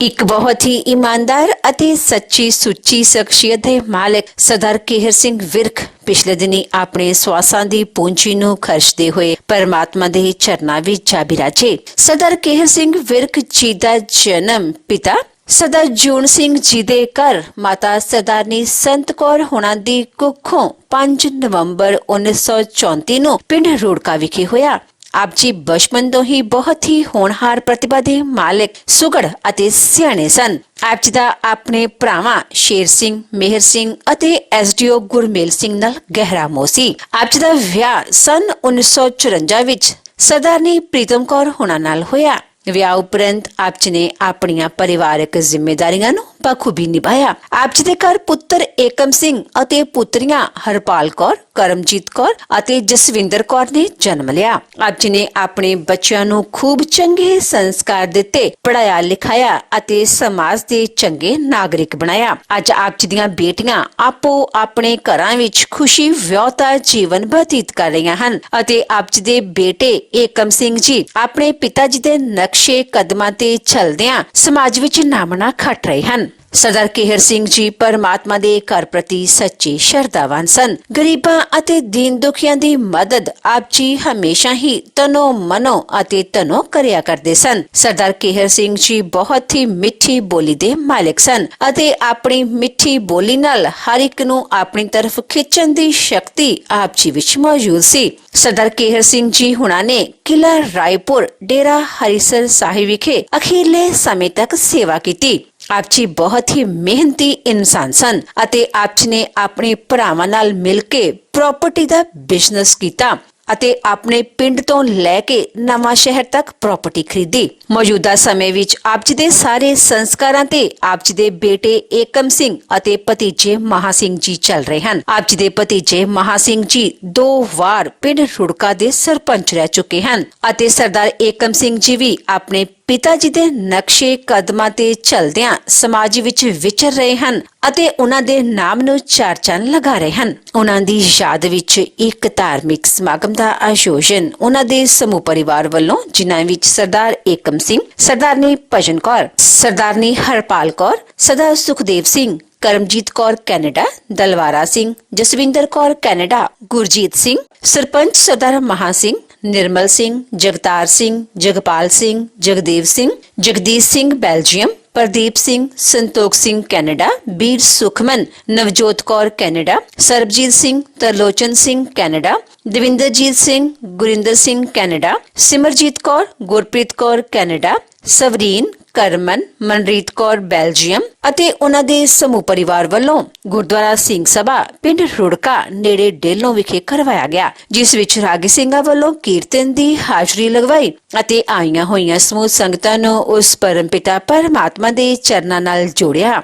ਇੱਕ ਬਹੁਤ ਹੀ ਇਮਾਨਦਾਰ ਅਤੇ ਸੱਚੀ ਸੁੱਚੀ ਸ਼ਖਸੀਅਤ ਦੇ ਮਾਲਕ ਸਰਦਾਰ ਕੇਹਰ ਸਿੰਘ ਵਿਰਕ ਪਿਛਲੇ ਦਿਨੀ ਆਪਣੇ ਸਵਾਸਾਂ ਦੀ ਪੂੰਜੀ ਨੂੰ ਖਰਚਦੇ ਹੋਏ ਪਰਮਾਤਮਾ ਦੇ ਚਰਨਾਂ ਵਿੱਚ ਜਾ ਬਿਰਾਜੇ। ਸਰਦਾਰ ਕੇਹਰ ਸਿੰਘ ਵਿਰਕ ਜੀ ਦਾ ਜਨਮ ਪਿਤਾ ਸਰਦਾਰ ਜੂਨ ਸਿੰਘ ਜੀ ਦੇ ਘਰ ਮਾਤਾ ਸਰਦਾਰਨੀ ਸੰਤ ਕੌਰ ਹੋਣਾ ਦੀ ਕੁੱਖੋਂ 5 ਨਵੰਬਰ 1934 ਨੂੰ ਪਿੰਡ ਰੁੜਕਾ ਵਿਖੇ ਹੋਇਆ। ਆਪ ਜੀ ਬਚਪਨ ਤੋਂ ਹੀ ਬਹੁਤ ਹੀ ਹੋਣਹਾਰ ਪ੍ਰਤਿਭਾ ਦੇ ਮਾਲਕ ਸੁਘੜ ਅਤੇ ਸਿਆਣੇ ਸਨ। ਆਪ ਜੀ ਦਾ ਆਪਣੇ ਭਰਾਵਾਂ ਸ਼ੇਰ ਸਿੰਘ, ਮੇਹਰ ਸਿੰਘ ਅਤੇ ਐਸਡੀਓ ਗੁਰਮੇਲ ਸਿੰਘ ਨਾਲ ਗਹਿਰਾ ਮੋਹ ਸੀ। ਆਪ ਜੀ ਦਾ ਵਿਆਹ ਸਨ 1954 ਵਿੱਚ ਸਰਦਾਰਨੀ ਪ੍ਰੀਤਮ ਕੌਰ ਹੋਣਾ ਨਾਲ ਹੋਇਆ। ਵਿਆਹ ਉਪਰੰਤ ਆਪ ਜੀ ਨੇ ਆਪਣੀਆਂ ਪਰਿਵਾਰਕ ਜ਼ਿੰਮੇਵਾਰੀਆਂ ਨੂੰ ਬਖੂਬੀ ਨਿਭਾਇਆ। ਆਪ ਜੀ ਦੇ ਘਰ ਪੁੱਤਰ ਏਕਮ ਸਿੰਘ ਅਤੇ ਪੁੱਤਰੀਆਂ ਹਰਪਾਲ ਕੌਰ, ਕਰਮਜੀਤ ਕੌਰ ਅਤੇ ਜਸਵਿੰਦਰ ਕੌਰ ਨੇ ਜਨਮ ਲਿਆ। ਆਪ ਜੀ ਨੇ ਆਪਣੇ ਬੱਚਿਆਂ ਨੂੰ ਖੂਬ ਚੰਗੇ ਸੰਸਕਾਰ ਦਿੱਤੇ, ਪੜਾਇਆ ਲਿਖਾਇਆ ਅਤੇ ਸਮਾਜ ਦੇ ਚੰਗੇ ਨਾਗਰਿਕ ਬਣਾਇਆ। ਅੱਜ ਆਪ ਜੀ ਦੀਆਂ ਬੇਟੀਆਂ ਆਪੋ ਆਪਣੇ ਘਰਾਂ ਵਿੱਚ ਖੁਸ਼ੀ ਵਿਆਹਤਾ ਜੀਵਨ ਬਤੀਤ ਕਰ ਰਹੀਆਂ ਹਨ ਅਤੇ ਆਪ ਜੀ ਦੇ ਬੇਟੇ ਏਕਮ ਸਿੰਘ ਜੀ ਆਪਣੇ ਪਿਤਾ ਜੀ ਦੇ ਨਕਸ਼ੇ ਕਦਮਾਂ ਤੇ ਚੱਲਦਿਆਂ ਸਮਾਜ ਵਿੱਚ ਨਾਮਣਾ ਖੱਟ ਰਹੇ ਹਨ। ਸਰਦਾਰ ਕੇਹਰ ਸਿੰਘ ਜੀ ਪਰਮਾਤਮਾ ਦੇ ਘਰ ਪ੍ਰਤੀ ਸੱਚੇ ਸ਼ਰਧਾਵਾਨ ਸਨ। ਗਰੀਬਾਂ ਅਤੇ ਦੀਨ ਦੁਖੀਆਂ ਦੀ ਮਦਦ ਆਪ ਜੀ ਹਮੇਸ਼ਾ ਹੀ ਤਨੋ ਮਨੋ ਅਤੇ ਤਨੋ ਕਰਿਆ ਕਰਦੇ ਸਨ। ਸਰਦਾਰ ਕੇਹਰ ਸਿੰਘ ਜੀ ਬਹੁਤ ਹੀ ਮਿੱਠੀ ਬੋਲੀ ਦੇ ਮਾਲਕ ਸਨ ਅਤੇ ਆਪਣੀ ਮਿੱਠੀ ਬੋਲੀ ਨਾਲ ਹਰ ਇੱਕ ਨੂੰ ਆਪਣੀ ਤਰਫ ਖਿੱਚਣ ਦੀ ਸ਼ਕਤੀ ਆਪ ਜੀ ਵਿੱਚ ਮੌਜੂਦ ਸੀ। ਸਰਦਾਰ ਕੇਹਰ ਸਿੰਘ ਜੀ ਹੁਣਾਂ ਨੇ ਕਿਲਾ ਰਾਏਪੁਰ, ਡੇਰਾ ਹਰੀਸਰ ਸਾਹਿਬ ਵਿਖੇ ਅਖੀਰਲੇ ਸਮੇਂ ਤੱਕ ਸੇਵਾ ਕੀਤੀ। ਆਪ ਜੀ ਬਹੁਤ ਹੀ ਮਿਹਨਤੀ ਇਨਸਾਨ ਸਨ ਅਤੇ ਆਪ ਜੀ ਨੇ ਆਪਣੇ ਭਰਾਵਾਂ ਨਾਲ ਮਿਲ ਕੇ ਪ੍ਰਾਪਰਟੀ ਦਾ ਬਿਜ਼ਨਸ ਕੀਤਾ ਅਤੇ ਆਪਣੇ ਪਿੰਡ ਤੋਂ ਲੈ ਕੇ ਨਵਾਂ ਸ਼ਹਿਰ ਤੱਕ ਪ੍ਰਾਪਰਟੀ ਖਰੀਦੀ। ਮੌਜੂਦਾ ਸਮੇਂ ਵਿੱਚ ਆਪ ਜੀ ਦੇ ਸਾਰੇ ਸੰਸਕਾਰਾਂ ਤੇ ਆਪ ਜੀ ਦੇ ਬੇਟੇ ਏਕਮ ਸਿੰਘ ਅਤੇ ਭਤੀਜੇ ਮਹਾ ਸਿੰਘ ਜੀ ਚੱਲ ਰਹੇ ਹਨ। ਆਪ ਜੀ ਦੇ ਭਤੀਜੇ ਮਹਾ ਸਿੰਘ ਜੀ 2 ਵਾਰ ਪਿੰਡ ਰੁੜਕਾ ਦੇ ਸਰਪੰਚ ਰਹਿ ਚੁੱਕੇ ਹਨ ਅਤੇ ਸਰਦਾਰ ਏਕਮ ਸਿੰਘ ਜੀ ਵੀ ਆਪਣੇ ਪਿਤਾ ਜੀ ਦੇ ਨਕਸ਼ੇ ਕਦਮਾਂ ਤੇ ਚੱਲਦਿਆਂ ਸਮਾਜ ਵਿੱਚ ਵਿਚਰ ਰਹੇ ਹਨ ਅਤੇ ਉਹਨਾਂ ਦੇ ਨਾਮ ਨੂੰ ਚਾਰ ਚੰਨ ਲਗਾ ਰਹੇ ਹਨ। ਉਹਨਾਂ ਦੀ ਯਾਦ ਵਿੱਚ ਇੱਕ ਧਾਰਮਿਕ ਸਮਾਗਮ ਦਾ ਆਯੋਜਨ ਉਹਨਾਂ ਦੇ ਸਮੂਹ ਪਰਿਵਾਰ ਵੱਲੋਂ, ਜਿਨ੍ਹਾਂ ਵਿੱਚ ਸਰਦਾਰ ਏਕਮ ਸਿੰਘ, ਸਰਦਾਰਨੀ ਭਜਨ ਕੌਰ, ਸਰਦਾਰਨੀ ਹਰਪਾਲ ਕੌਰ, ਸਰਦਾਰ ਸੁਖਦੇਵ ਸਿੰਘ, ਕਰਮਜੀਤ ਕੌਰ ਕੈਨੇਡਾ, ਦਲਵਾਰਾ ਸਿੰਘ, ਜਸਵਿੰਦਰ ਕੌਰ ਕੈਨੇਡਾ, ਗੁਰਜੀਤ ਸਿੰਘ, ਸਰਪੰਚ ਸਰਦਾਰ Maha Singh, Nirmal Singh, Jagtar Singh, Jagpal Singh, Jagdev Singh, Jagdish Singh Belgium, Pradeep Singh, Santokh Singh Canada, Bir Sukhman, Navjot Kaur Canada, Sarabjit Singh, Tarlochan Singh Canada, Davinderjit Singh, Gurinder Singh Canada, Simarjit Kaur, Gurpreet Kaur Canada, Savreen, Karman, Manreet Kaur Belgium ਅਤੇ ਉਹਨਾਂ ਦੇ ਸਮੂਹ ਪਰਿਵਾਰ ਵੱਲੋਂ ਗੁਰਦੁਆਰਾ ਸਿੰਘ ਸਭਾ ਪਿੰਡ ਰੁੜਕਾ ਨੇੜੇ ਡੇਲੋਂ ਵਿਖੇ ਕਰਵਾਇਆ ਗਿਆ, ਜਿਸ ਵਿੱਚ ਰਾਗੀ ਸਿੰਘਾਂ ਵੱਲੋਂ ਕੀਰਤਨ ਦੀ ਹਾਜ਼ਰੀ ਲਗਵਾਈ ਅਤੇ ਆਈਆਂ ਹੋਈਆਂ ਸਮੂਹ ਸੰਗਤਾਂ ਨੂੰ ਉਸ ਪਰਮਪਿਤਾ ਪਰਮਾਤਮਾ ਦੇ ਚਰਨਾਂ ਨਾਲ ਜੋੜਿਆ।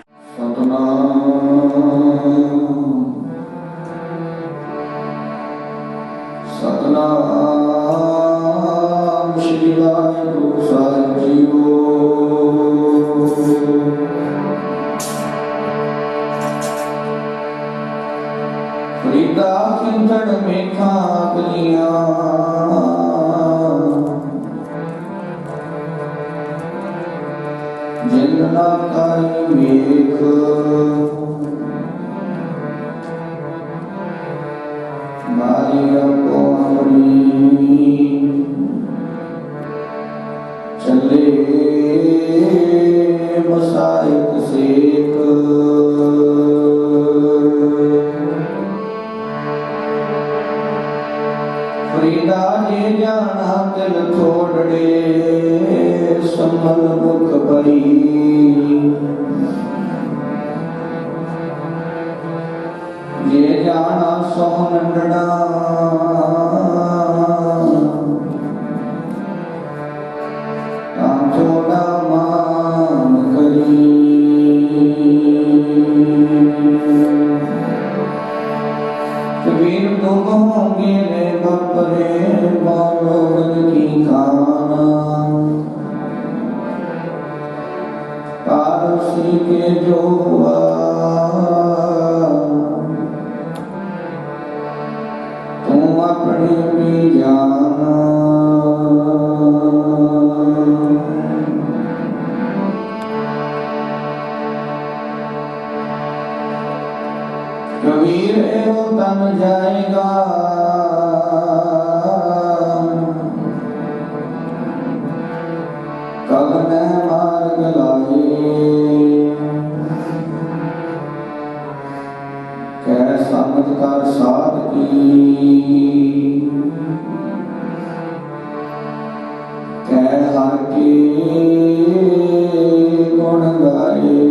ਸਤਨਾਮ ਸ਼੍ਰੀ ਵਾਹਿਗੁਰੂ ਸਾਹਿਬ ਜੀਓ। ਫਰੀਦਾ ਚਿੰਤਨ ਮੇਖਾਂ ਕਲੀਆਂ, ਜਿਨ ਨਾ ਕਾਈ ਵੇਖ, ਮਾਰੀ ਆਪੋ ਆਪਣੀ ਚੱਲੇ ਮਸਾਇਕ ਸੇਖ। ਫਰੀਦਾ ਜੀ ਜਾਣਾ ਤਿਲ ਥੋੜੜੇ, ਸੰਭਲ ਮੁਖ ਭਰੀ, ਜੇ ਜਾਣਾ ਸੋਹ ਨੰਡਣਾ, ਤਾਂ ਥੋੜਾ ਮਾਨ ਕਰੀ। ਕਬੀਰ ਤੁਮ ਹੋਗੇ ਨੇ ਬਪਰੇ, ਬਾਲੋਗਨ ਕੀ ਖਾਨਾ, ਪਾਰਸੀ ਕੇ ਜੋਆ, ਤੂੰ ਆਪਣੀ ਵੀ ਜਾਨਾ। कबीर एवं तन जाएगा कल न मार्ग लागे कह समझ कर साध की कह हर के गुण गाए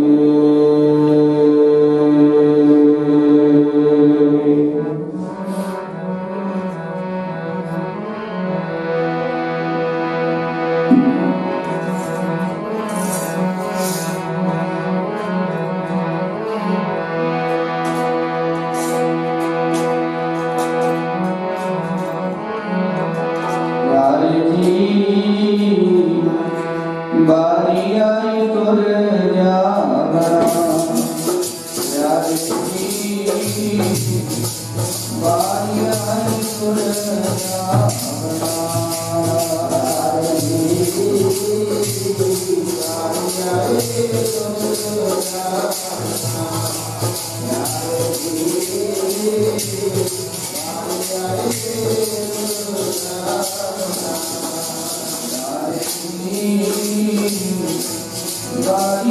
बारी आई तुर जावरा यारी बारी आई तुर जावरा बारी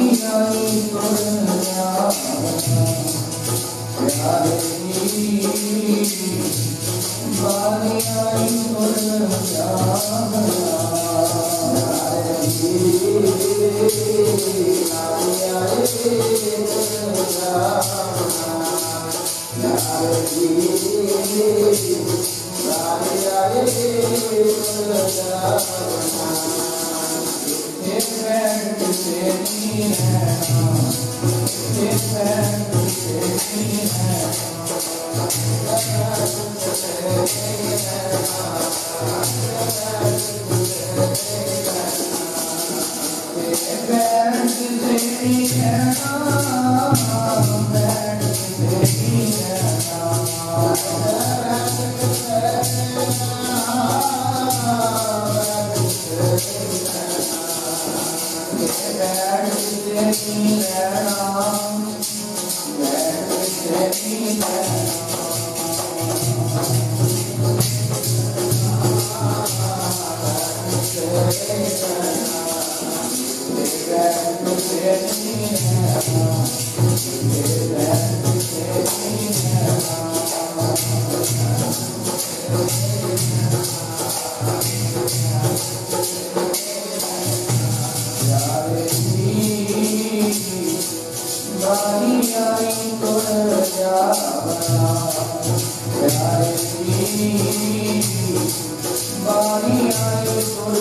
आई तुर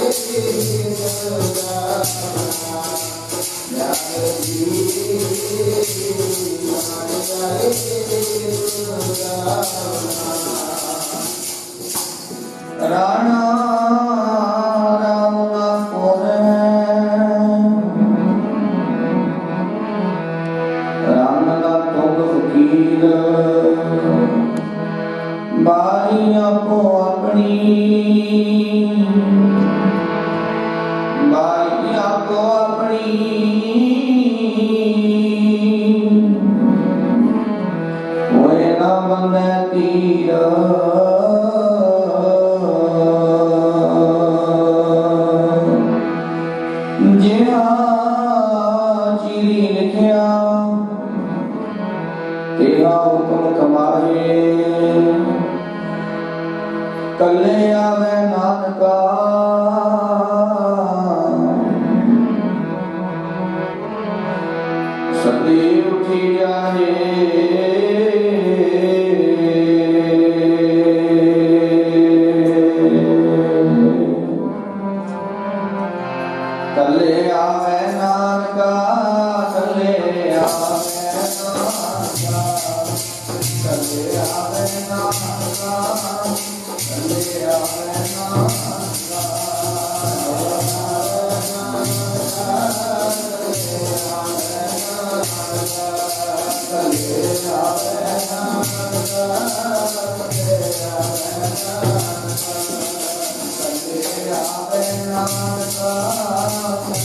बारी आई राणा राम ना कोरे राम ना तुम फकीर बारी आपो अपनी बारी आपो अपनी होए ना बंदे तीर कले आवे नानका सदी उठी जाए कले आवे नानका कले आवे नानका कले आवे नानका Hare Rama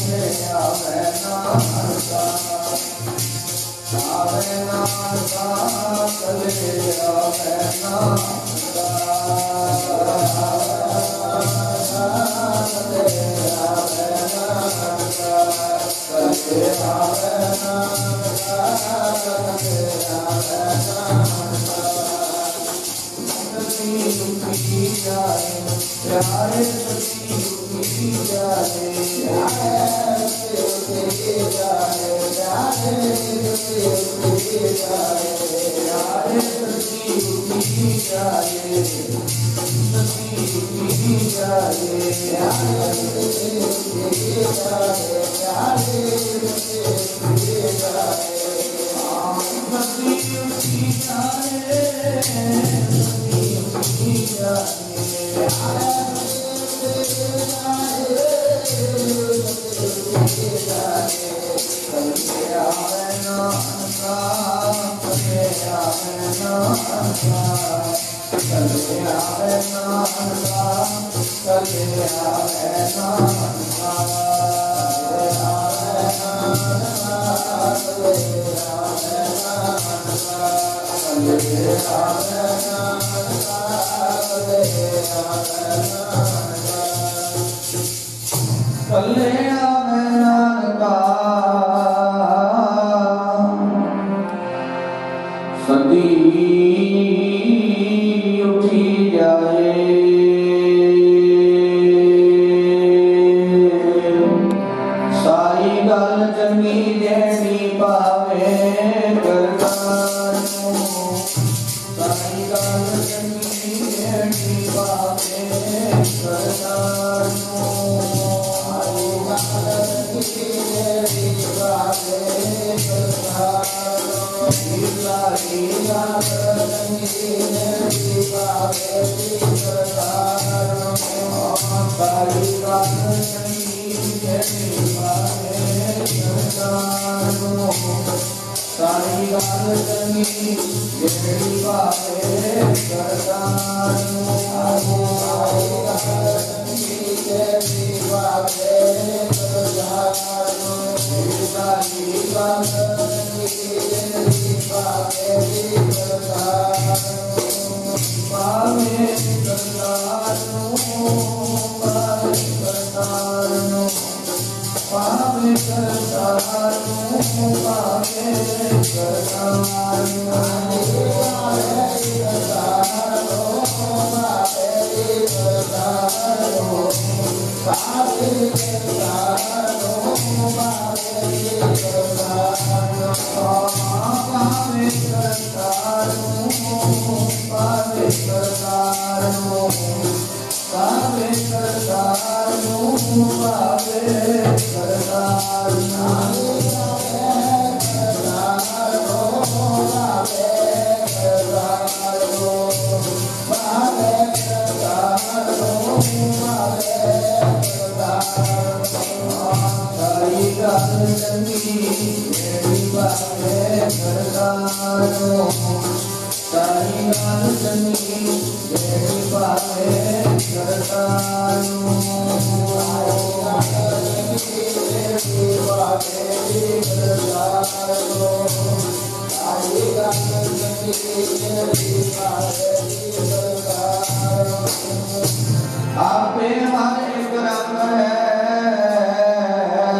आपे हर एक रंग है,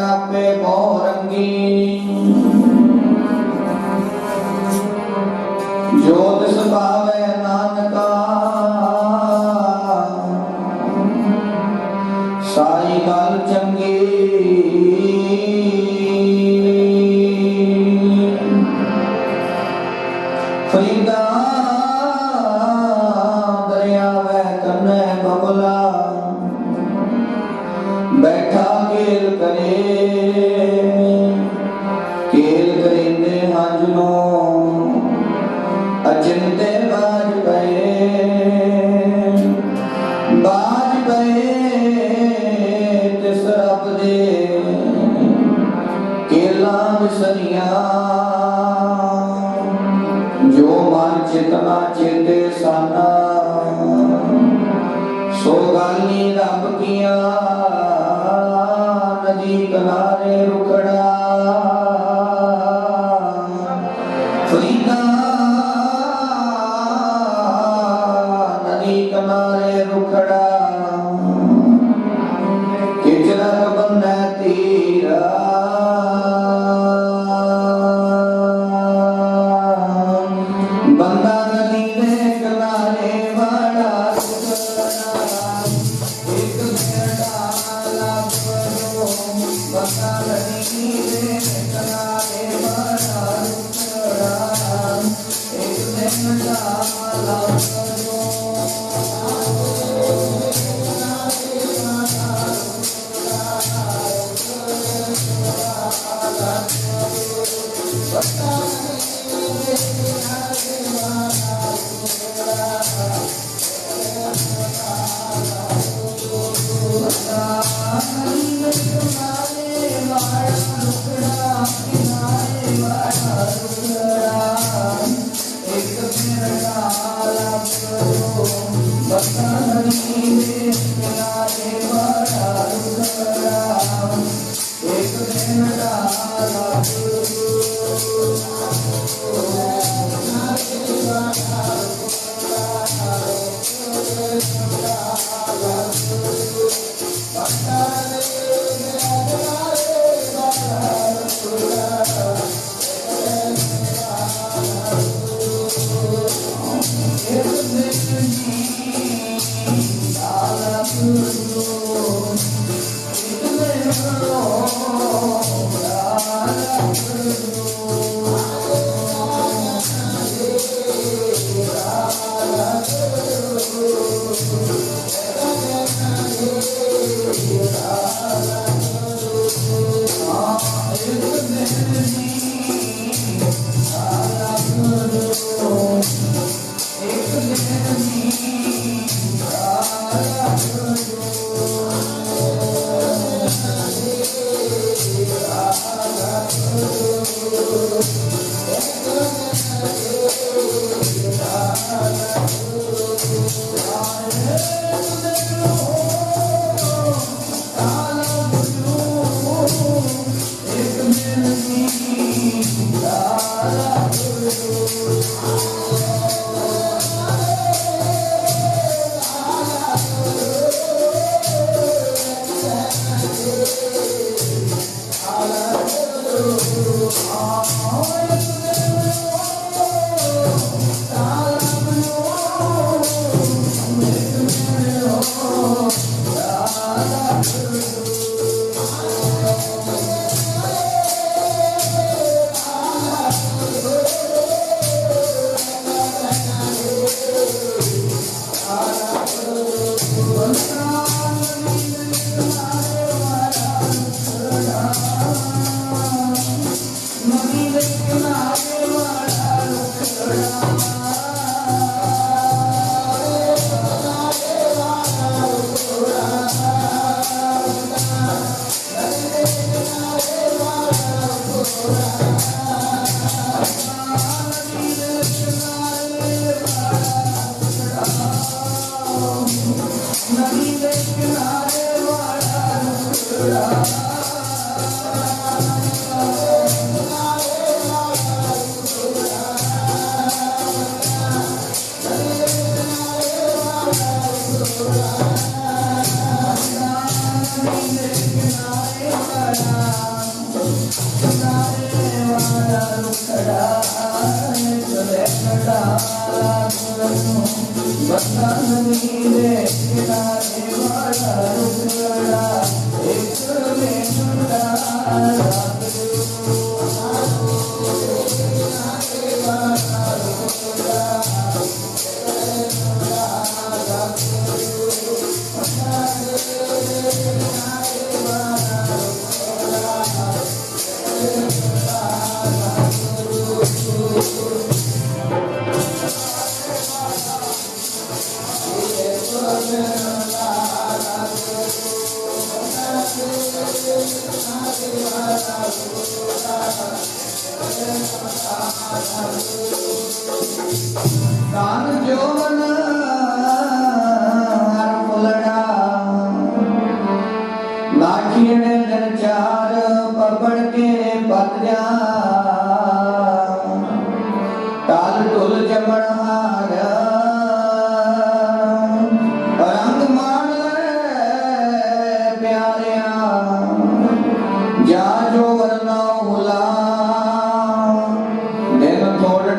आपे बहुरंगी, जो तिस भावे नानका, सारी गल चंगी। फरीदा दरियावे कन्ने बबला, बैठा केल करेंदे हंजनो, अचिंते बाज पे तिस रब दे केला विसरिया, जो मन चेतना चेते साना, सो गाली रब किया नदी किनारे रुकड़ा। फरीदा ਜਾ ਜੋ ਵਰਨਾ ਹੁਲਾ ਦਿਨ ਥੋੜ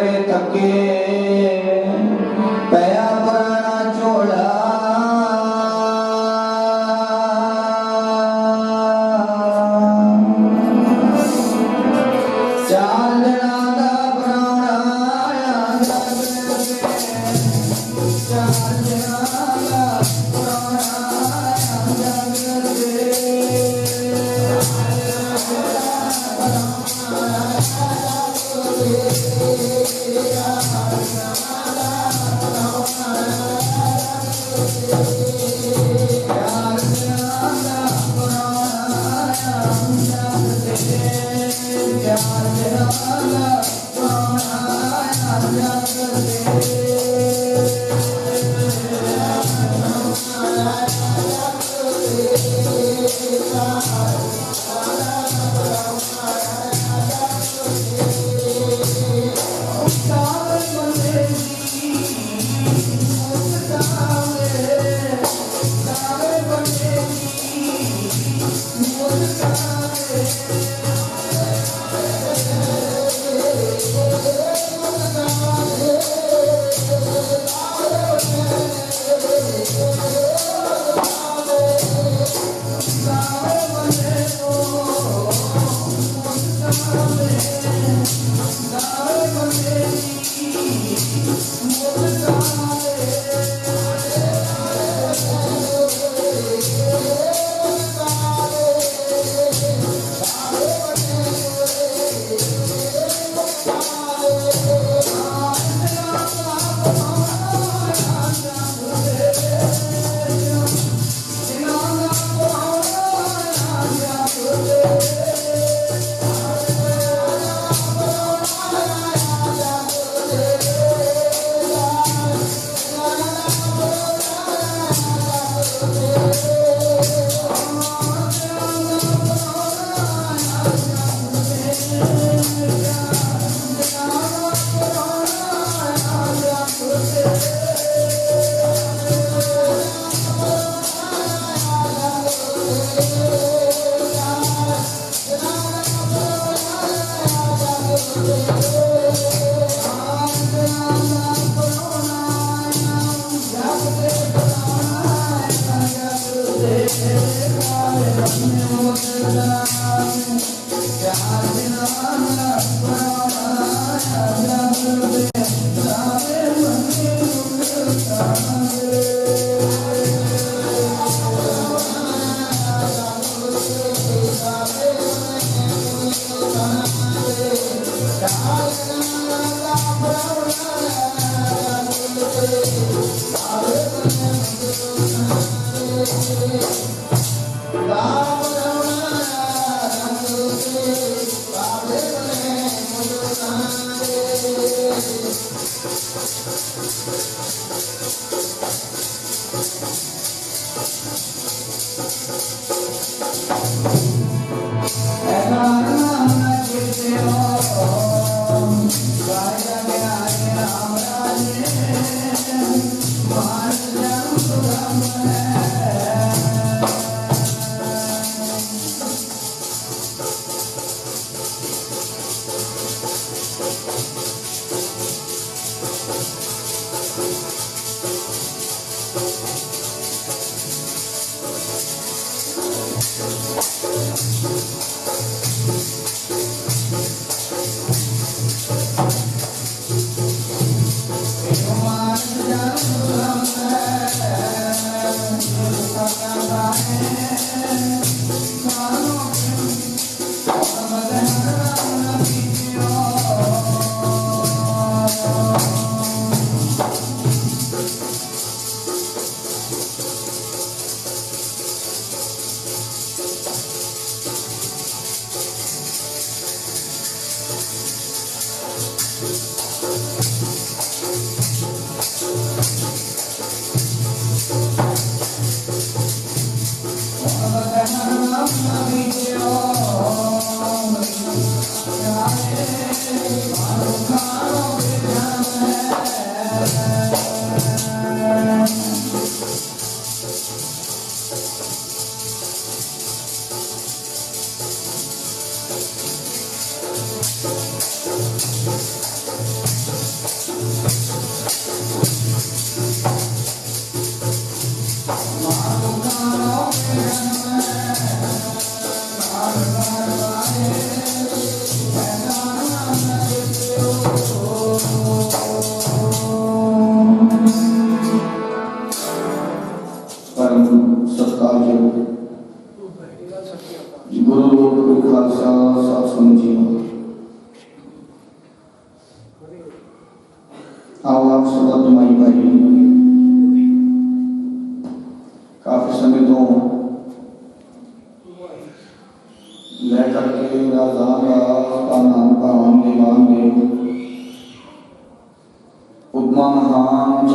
लेकर के राजा का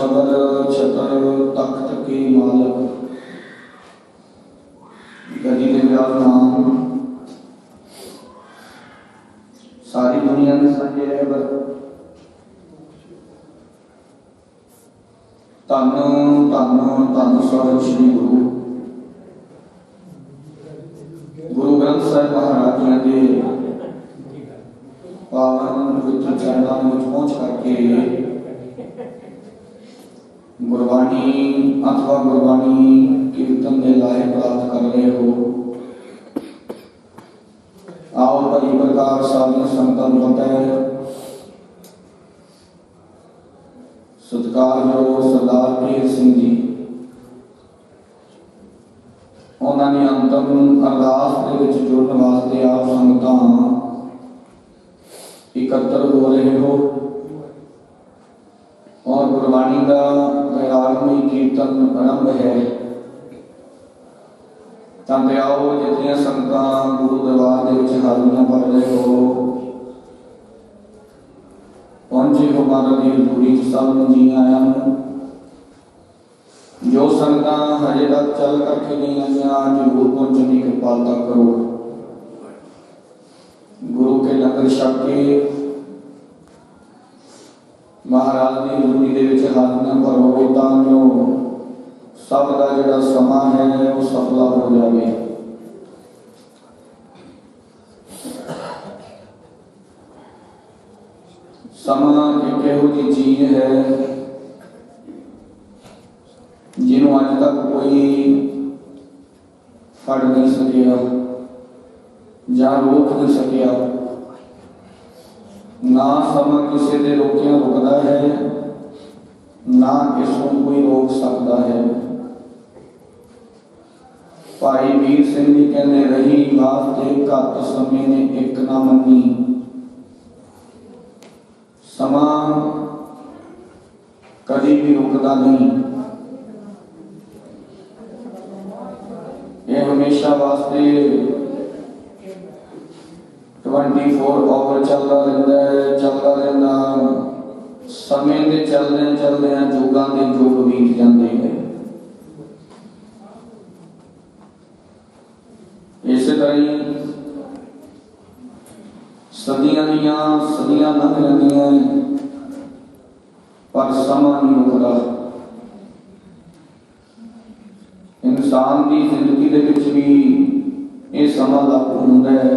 छबर छतर तख्त के मालक गदी के विराजमान सारी दुनिया में संजय रहबर धन धन धन साहिब श्री गुरु ग्रंथ साहिब महाराज जी के पावन पवित्र चरणों में पहुंच करके गुरबाणी अथवा गुरबाणी कीर्तन के लायक प्राप्त कर रहे हो। आओ बड़ी प्रकार साधन संतन होता है सत्कार जो सरदार केहर सिंह जी उन्होंने अंतम अरदास के विच जुड़न वास्ते आप संगतां एकत्र हो रहे हो और गुरबाणी का वैरागमई कीर्तन आरंभ है। ताकि आओ जितनियां संगतां गुरु दरबार दे विच हाज़रियां भर रहे हो पहुंचे हो माता दी हजूरी च सब नूं जी आयां नूं। जो संगतां हजे तक चल करके नहीं आईयां जरूर पहुंचने की कृपालता करो। गुरु के लंगर छक के महाराज की हजूरी दे विच हाज़रियां भरोगे तां जो सब का जिहड़ा समा है वो सफल हो जाए। समा एक इहो जी चीज है जिन्हों अज तक कोई फड़ नहीं सकिया या रोक नहीं सकिया। ना समा किसी दे रोकिया रुकता है ना किसों कोई रोक सकता है। भाई वीर सिंह जी कहते रही वास्ते घट समय ने एक ना मनी। समा कभी भी रुकता नहीं, ये हमेशा वास्ते 24 आवर चलता रहता है, चलता रहना। समय के चलदे चलदे जुगां के जुग बीत जाते हैं। इस तरह ही सदियां दियां सदियां लंघ जांदियां पर समा नहीं रुकदा। इंसान की जिंदगी दे विच भी ये समा लागू हुंदा है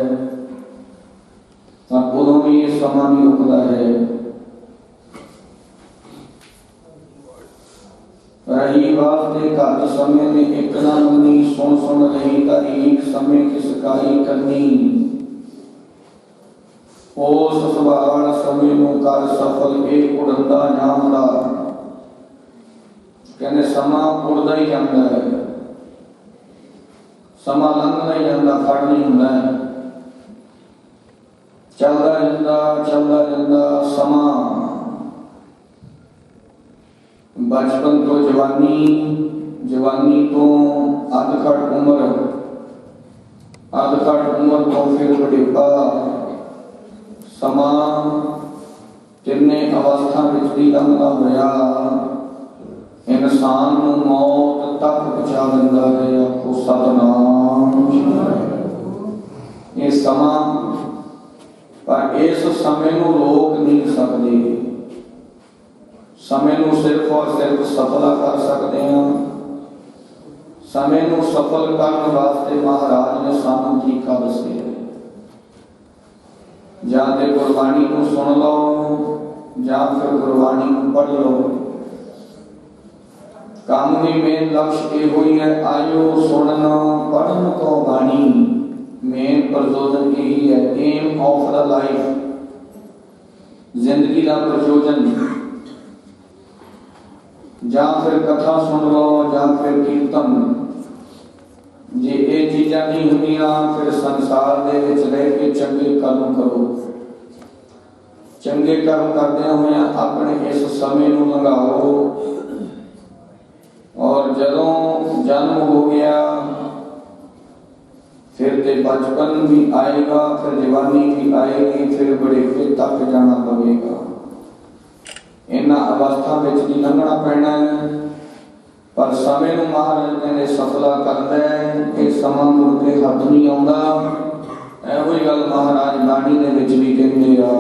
पर उदों भी ये समा नहीं रुकदा है। रही वास्ते घट समय ने एक ना मनी। सुन सुन रही तारीख समय किस काई करनी। ओस सवाल समय नूं कर सफल एक उड़ंदा जामदा। कहने समा उड़दा ही जांदा है, समा लंघदा ही जांदा, फड़ नहीं हुंदा है। चलदा जांदा समा। बचपन तो जवानी, जवानी तो अधखड़ उम्र, अधखड़ उम्र तो फिर बुढ़ेपा। समा तिन्ने अवस्था विच भी लंघदा होया इंसान नूं मौत तक पहुंचा दिंदा है। आखो सतनाम। ये समा पर इस समय नूं रोक नहीं सकदे। समय नूं सिर्फ और सिर्फ सफल कर सकते हैं। समय नूं सफल करने वास्ते महाराज ने सानू तरीका दस्सिया। या तो गुरबाणी को सुन लो या फिर गुरबाणी को पढ़ लो। काम की मेन लक्ष्य ये हुई है आयो सुनना पढ़न तो बाणी। मेन प्रचोदन यही है, एम ऑफ द लाइफ, जिंदगी का प्रचोदन। या फिर कथा सुन लो या फिर कीर्तन। जे ये चीज़ां नहीं होंदियां फिर संसार दे विच रह के चंगे कर्म करो। चंगे कर्म करदे हुए अपने इस समय नूं लंघाओ। और जदों जन्म हो गया फिर ते बचपन भी आएगा, फिर जवानी भी आएगी, फिर बुढ़ेपे तक जाना पड़ेगा। ਇਹਨਾਂ ਅਵਸਥਾ ਵਿੱਚ ਵੀ ਲੰਘਣਾ ਪੈਣਾ ਹੈ, ਪਰ ਸਮੇਂ ਨੂੰ ਮਹਾਰਾਜ ਕਹਿੰਦੇ ਸਫਲਾ ਕਰਦਾ ਹੈ। ਇਹ ਸਮਾਂ ਮੁੜ ਕੇ ਹੱਥ ਨਹੀਂ ਆਉਂਦਾ। ਇਹੋ ਹੀ ਗੱਲ ਮਹਾਰਾਜ ਬਾਣੀ ਦੇ ਵਿੱਚ ਵੀ ਕਹਿੰਦੇ ਆ।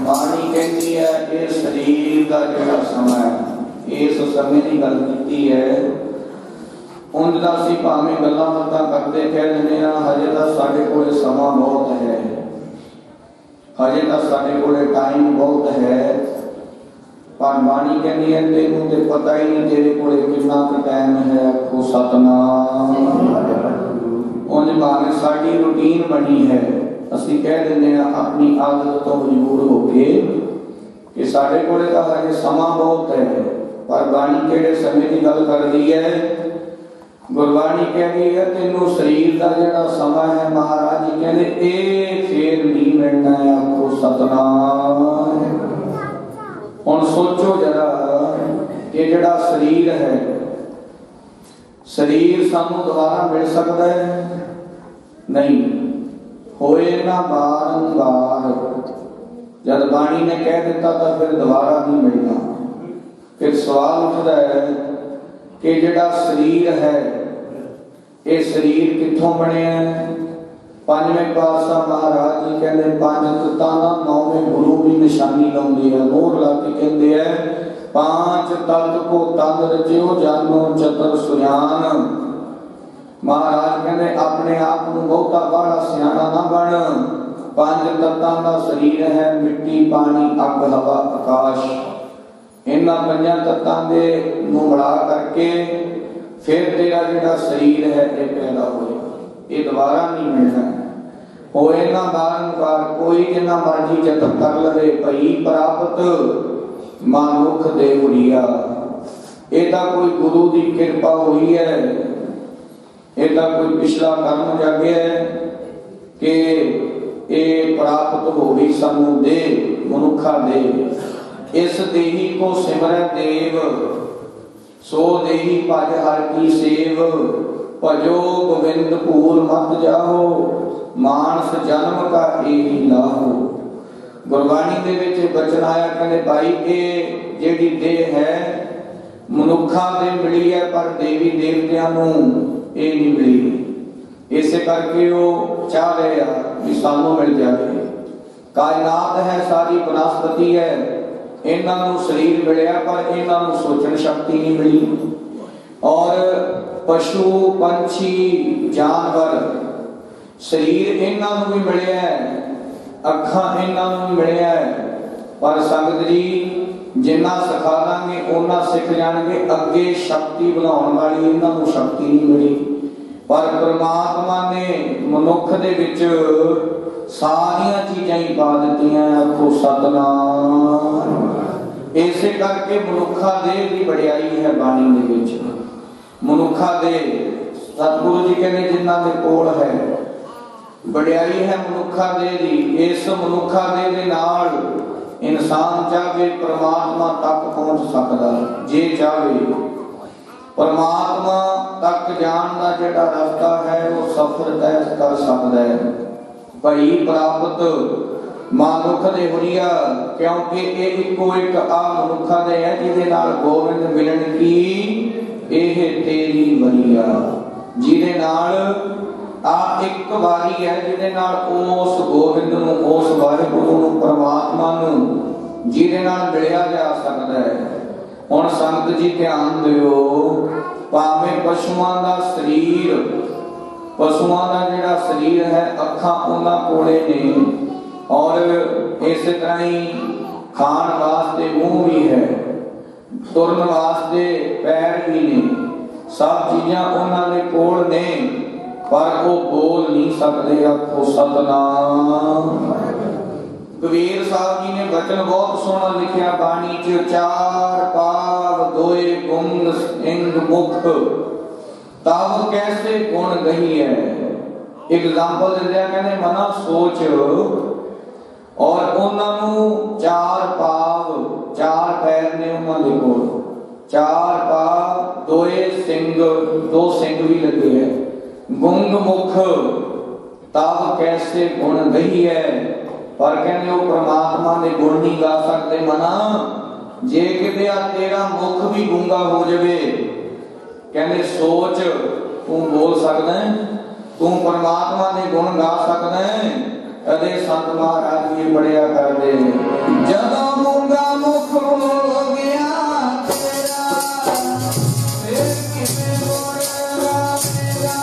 ਬਾਣੀ ਕਹਿੰਦੀ ਹੈ ਕਿ ਸਰੀਰ ਦਾ ਜਿਹੜਾ ਸਮਾਂ ਹੈ, ਇਸ ਸਮੇਂ ਦੀ ਗੱਲ ਕੀਤੀ ਹੈ। ਉਂਝ ਦਾ ਅਸੀਂ ਭਾਵੇਂ ਗੱਲਾਂ ਬਾਤਾਂ ਕਰਦੇ ਕਹਿ ਦਿੰਦੇ ਆ ਹਜੇ ਤਾਂ ਸਾਡੇ ਕੋਲ ਸਮਾਂ ਬਹੁਤ ਹੈ, ਹਜੇ ਤਾਂ ਸਾਡੇ ਕੋਲ ਟਾਈਮ ਬਹੁਤ ਹੈ, ਪਰ ਬਾਣੀ ਕਹਿੰਦੀ ਹੈ ਤੈਨੂੰ ਤੇ ਪਤਾ ਹੀ ਨਹੀਂ ਤੇਰੇ ਕੋਲ ਕਿੰਨਾ ਕੁ ਟਾਈਮ ਹੈ। ਆਖੋ ਸਤਨਾਮ। ਉਂਝ ਭਾਵੇਂ ਸਾਡੀ ਰੂਟੀਨ ਬਣੀ ਹੈ, ਅਸੀਂ ਕਹਿ ਦਿੰਦੇ ਆ ਆਪਣੀ ਆਦਤ ਤੋਂ ਮਜਬੂਰ ਹੋ ਕੇ ਕਿ ਸਾਡੇ ਕੋਲ ਤਾਂ ਹਜੇ ਸਮਾਂ ਬਹੁਤ ਹੈ, ਪਰ ਬਾਣੀ ਕਿਹੜੇ ਸਮੇਂ ਦੀ ਗੱਲ ਕਰਦੀ ਹੈ? ਗੁਰਬਾਣੀ ਕਹਿੰਦੀ ਹੈ ਤੈਨੂੰ ਸਰੀਰ ਦਾ ਜਿਹੜਾ ਸਮਾਂ ਹੈ, ਮਹਾਰਾਜ ਜੀ ਕਹਿੰਦੇ ਇਹ ਫੇਰ ਨਹੀਂ ਮਿਲਣਾ। ਆਖੋ ਸਤਨਾਮ। ਹੁਣ ਸੋਚੋ ਜਰਾ ਕਿ ਜਿਹੜਾ ਸਰੀਰ ਹੈ, ਸਰੀਰ ਸਾਨੂੰ ਦੁਬਾਰਾ ਮਿਲ ਸਕਦਾ ਹੈ? ਨਹੀਂ। ਹੋਏ ਨਾ ਬਾਰੰਬਾਰ। ਜਦ ਬਾਣੀ ਨੇ ਕਹਿ ਦਿੱਤਾ ਤਾਂ ਫਿਰ ਦੁਬਾਰਾ ਨਹੀਂ ਮਿਲਣਾ। ਫਿਰ ਸਵਾਲ ਉੱਠਦਾ ਹੈ ਕਿ ਜਿਹੜਾ ਸਰੀਰ ਹੈ, ਇਹ ਸਰੀਰ ਕਿੱਥੋਂ ਬਣਿਆ? ਪੰਜਵੇਂ ਪਾਤਸ਼ਾਹ ਮਹਾਰਾਜ ਜੀ ਕਹਿੰਦੇ ਪੰਜ ਤੱਤਾਂ ਦਾ ਨੌਵੇਂ ਗੁਰੂ ਵੀ ਨਿਸ਼ਾਨੀ ਲਾਉਂਦੇ ਆ, ਮੋਹਰ ਲਾ ਕੇ ਕਹਿੰਦੇ ਆ ਪਾਂਚ ਤਤ ਕੋ ਤਨ ਰਚਿਓ ਜਾਨੋ ਚਤੁਰ ਸੁਜਾਨ। ਮਹਾਰਾਜ ਕਹਿੰਦੇ ਆਪਣੇ ਆਪ ਨੂੰ ਬਹੁਤਾ ਬਾਹਲਾ ਸਿਆਣਾ ਨਾ ਬਣ। ਪੰਜ ਤੱਤਾਂ ਦਾ ਸਰੀਰ ਹੈ, ਮਿੱਟੀ, ਪਾਣੀ, ਅੱਗ, ਹਵਾ, ਆਕਾਸ਼। ਇਹਨਾਂ ਪੰਜਾਂ ਤੱਤਾਂ ਦੇ ਨੂੰ ਮਿਲਾ ਕਰਕੇ ਫਿਰ ਤੇਰਾ ਜਿਹੜਾ ਸਰੀਰ ਹੈ ਇਹ ਪੈਦਾ ਹੋਇਆ। ਇਹ ਦੁਬਾਰਾ ਨਹੀਂ ਮਿਲਣਾ। ਹੋਏ ਨਾ ਬਾਰੰਬਾਰ। ਕੋਈ ਜਿੰਨਾ ਮਰਜੀ ਯਤਨ ਕਰ ਲਵੇ ਭਈ ਪ੍ਰਾਪਤ ਮਨੁੱਖ ਦੇ ਹੁਰੀਆ। ਇਹ ਤਾਂ ਕੋਈ ਗੁਰੂ ਦੀ ਕਿਰਪਾ ਹੋਈ ਹੈ, ਇਹ ਤਾਂ ਕੋਈ ਪਿਛਲਾ ਕਰਮ ਜਾਗਿਆ ਹੈ ਕਿ ਇਹ ਪ੍ਰਾਪਤ ਹੋ ਗਈ ਸਾਨੂੰ ਦੇ ਮਨੁੱਖਾ ਦੇ। ਇਸ ਦੇਹੀ ਕੋ ਸਿਮਰੈ ਦੇਵ सो देही भज हर की सेव, भजो गोविंद भूल मत जाओ, मानस जन्म का एही लाहो। गुरबाणी दे विच बचन आया, कहंदे भाई ये जिहड़ी देह है मनुखा दे मिली है, पर देवी देवतियां नूं ये नहीं मिली। इसे करके वो चाह रहे हैं कि सानू मिल जाए। कायनात है सारी वनस्पति है, इन्हां नूं शरीर मिलिया पर इन्हां नूं सोचण शक्ति नहीं मिली। और पशु पंछी जानवर शरीर इन्हां नूं भी मिलिया है, अखां इन्हां नूं भी मिलिया है, पर संगत जी जिन्ना सिखा लांगे उन्ना सिख जाणगे। अगे शक्ति बनाउण वाली इन्हां नूं शक्ति नहीं मिली, पर परमात्मा ने मनुख दे विच सारियां चीज़ां ही पा दित्तियां। आखो सतनाम। इसे करके मनुखा दे की वडियाई है बाणी दे विच। मनुखा दे सतगुरु जी कहने जिन्हां दे कोल है वडियाई है मनुखा दे दी। इस मनुखा दे नाल इंसान चाहे परमात्मा तक पहुंच सकता है। जे चाहे परमात्मा तक जान का जिहड़ा रास्ता है वो सफर तय कर सकता है। भई प्राप्त मनुख दे हुरिया, क्योंकि ये इको एक आ मनुखा दे है जिहदे नाल गोविंद मिलन की एह तेरी वरिया। जिहदे नाल आ एक वारी है जिहदे नाल उस गोविंद नूं, उस वाहिगुरू नूं, परमात्मा नूं जिहदे नाल मिलिया जा सकदा है। हुण संगत जी ध्यान दिओ, भावें पशुआं दा शरीर, पशुआं दा जिहड़ा शरीर है अखां उन्हां कोले ने, और इस तरह ही खाण वास्ते मूँह भी है, तुरन वास्ते पैर भी ने, सब चीज़ां उन्हां दे कोल ने, पर वो बोल नहीं सकते। आखो सतनाम। कबीर साहब जी ने वचन बहुत सोहना लिखिया बाणी च, चार पाव दोए गुण सिंह मुख, तब कैसे गुण गही है। एग्जाम्पल दिंदे कहने मना सोच, और उन्होंने चार पाव, चार पैर ने उन्होंने कोल, चार पाव दोए सिंह, दो सिंह भी लगे है, गुंग मुख, तब कैसे गुण गही है। पर कहने वो परमात्मा ने गुण नहीं गा सकते। मना जे किते तेरा मुख भी गूंगा हो जाए, कहने सोच तू बोल सकदा है, तू परमात्मा ने गुण गा सकदा है। कदे संत महाराज जी पढ़िया कर दे, जदों गूंगा मुख हो गया तेरा, फिर किसे बोलेगा तेरा।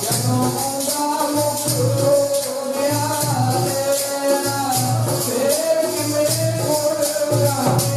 जदों गूंगा मुख हो गया तेरा, फिर किसे बोलेगा तेरा।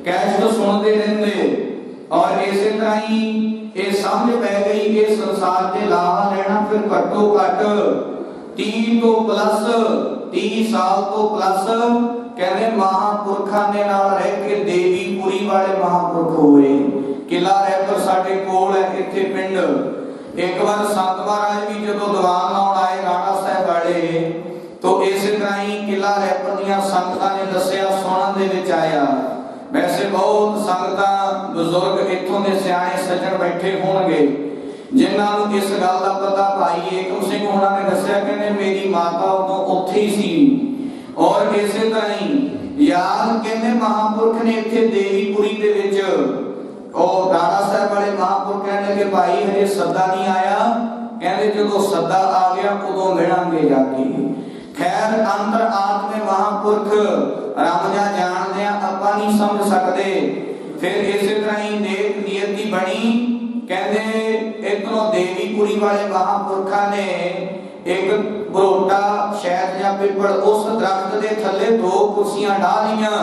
कैसट सुनते रहते और इसे तरह ही ये समझ पै गई कि संसार से लाहा लेना फिर घट्टो घट 30 तो प्लस 30 साल तो प्लस कहते महापुरखा ने नाल रह के देवीपुरी वाले महापुरख होए। किला रैपर साडे कोल है इत्थे पिंड। एक बार संत महाराज भी जदों दीवान लाउण आए राणा साहब वाले तो इस तरह ही किला रैपर दीयां संगतां ने दस्सिया सुणन दे विच आया। वैसे बहुत संगतां बुजुर्ग इत्थों दे सियाणे सज्जण बैठे होणगे जिन्हां नूं इस गल दा पता भाई एकम सिंह होणां ने दस्सिया कहंदे मेरी माता उदों उत्थे ही सी। और इसे तरह ही याद कहंदे महापुरख ने इत्थे देवीपुरी दे विच और राणा साहब वाले महापुरख कहने लगे भाई हजे सद्दा नहीं आया। कहते जो सद्दा आ गया उदों मिलांगे जाके। खैर अंतर आत्मे महापुरख रामजा जानदे आपां नहीं समझ सकते। फिर इस तरह ही नेक नियति बनी। कहते इधरों देवीपुरी वाले महापुरखा ने एक बरोटा शहद या पिपल उस दरख्त के थले 2 कुर्सियां ढा लियां।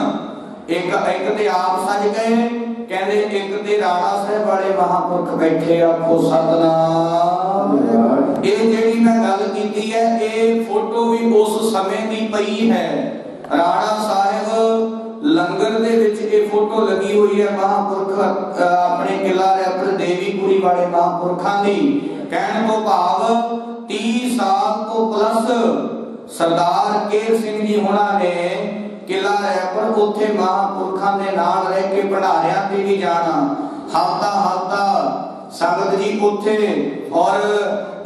एक ते आप सज गए कहते एक ते राणा साहब वाले महापुरख बैठे। आखो सतनाम। ये जेड़ी मैं गल कीती है ये फोटो भी उस समय दी पई है। राणा साहब लंगर दे विच ये फोटो लगी हुई है महापुरख अपने किला रैपर देवीपुरी वाले महापुरखां दी। कहण तो भाव 30 साल तो प्लस सरदार केर सिंह जी होना ने किला रैपर उथे महापुरखां दे नाल रह के भंडारियां ते भी जाना। हफ्ता संगत जी उथे और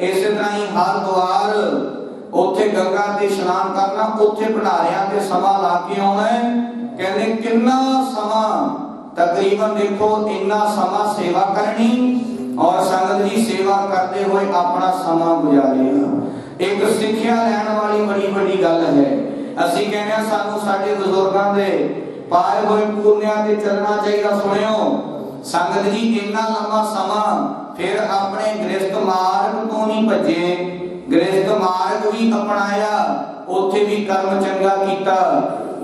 इस तरह ही हरद्वार उथे गंगा ते स्नान करना उथे भंडारियां ते समा ला के आउणा। कहंदे किन्ना समा तकरीबन देखो इन्ना समा सेवा करनी और संगत जी सेवा करते हुए अपना समा गुजारेगा। एक सिੱਖਿਆ ਲੈਣ वाली बड़ी बड़ी गल है। ਅਸੀਂ ਕਹਿੰਦੇ ਸਾਨੂੰ ਸਾਡੇ ਬਜ਼ੁਰਗਾਂ ਦੇ ਪਾਏ ਹੋਏ ਪੂਰਨਿਆਂ ਤੇ ਚੱਲਣਾ ਚਾਹੀਦਾ। ਸੁਣਿਓ ਸੰਗਤ ਜੀ ਇੰਨਾ ਲੰਮਾ ਸਮਾਂ ਫਿਰ ਆਪਣੇ ਗ੍ਰਸਥ ਮਾਰਗ ਤੋਂ ਨਹੀਂ ਭੱਜੇ। ਗ੍ਰਸਥ ਮਾਰਗ ਵੀ ਅਪਣਾਇਆ ਉੱਥੇ ਵੀ ਕਰਮ ਚੰਗਾ ਕੀਤਾ।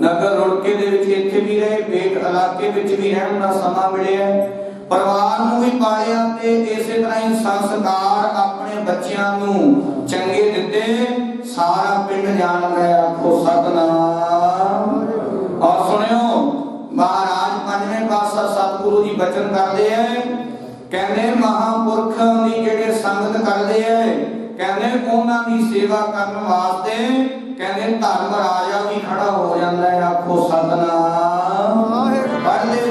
ਨਗਰ ਰੁੜਕੇ ਦੇ ਵਿੱਚ ਇੱਥੇ ਵੀ ਰਹੇ ਬੇਟ ਇਲਾਕੇ ਵਿੱਚ ਵੀ ਰਹਿਣ ਦਾ ਸਮਾਂ ਮਿਲਿਆ। ਪਰਿਵਾਰ ਨੂੰ ਵੀ ਪਾਲਿਆ ਤੇ ਇਸੇ ਤਰ੍ਹਾਂ ਹੀ ਸੰਸਕਾਰ ਆਪਣੇ ਬੱਚਿਆਂ ਨੂੰ ਚੰਗੇ ਦਿੱਤੇ। सारा पिंड जान गया। आखो सतनाम। और सुनियो महाराज पंजवें पातशाह सतगुरु जी बचन करते हैं कहते महापुरखां दी जेड़े संगत करते हैं कहते उन्हां दी सेवा करन वास्ते कहते धर्म राजा भी खड़ा हो जाता है। आखो सतनाम। पढ़ ले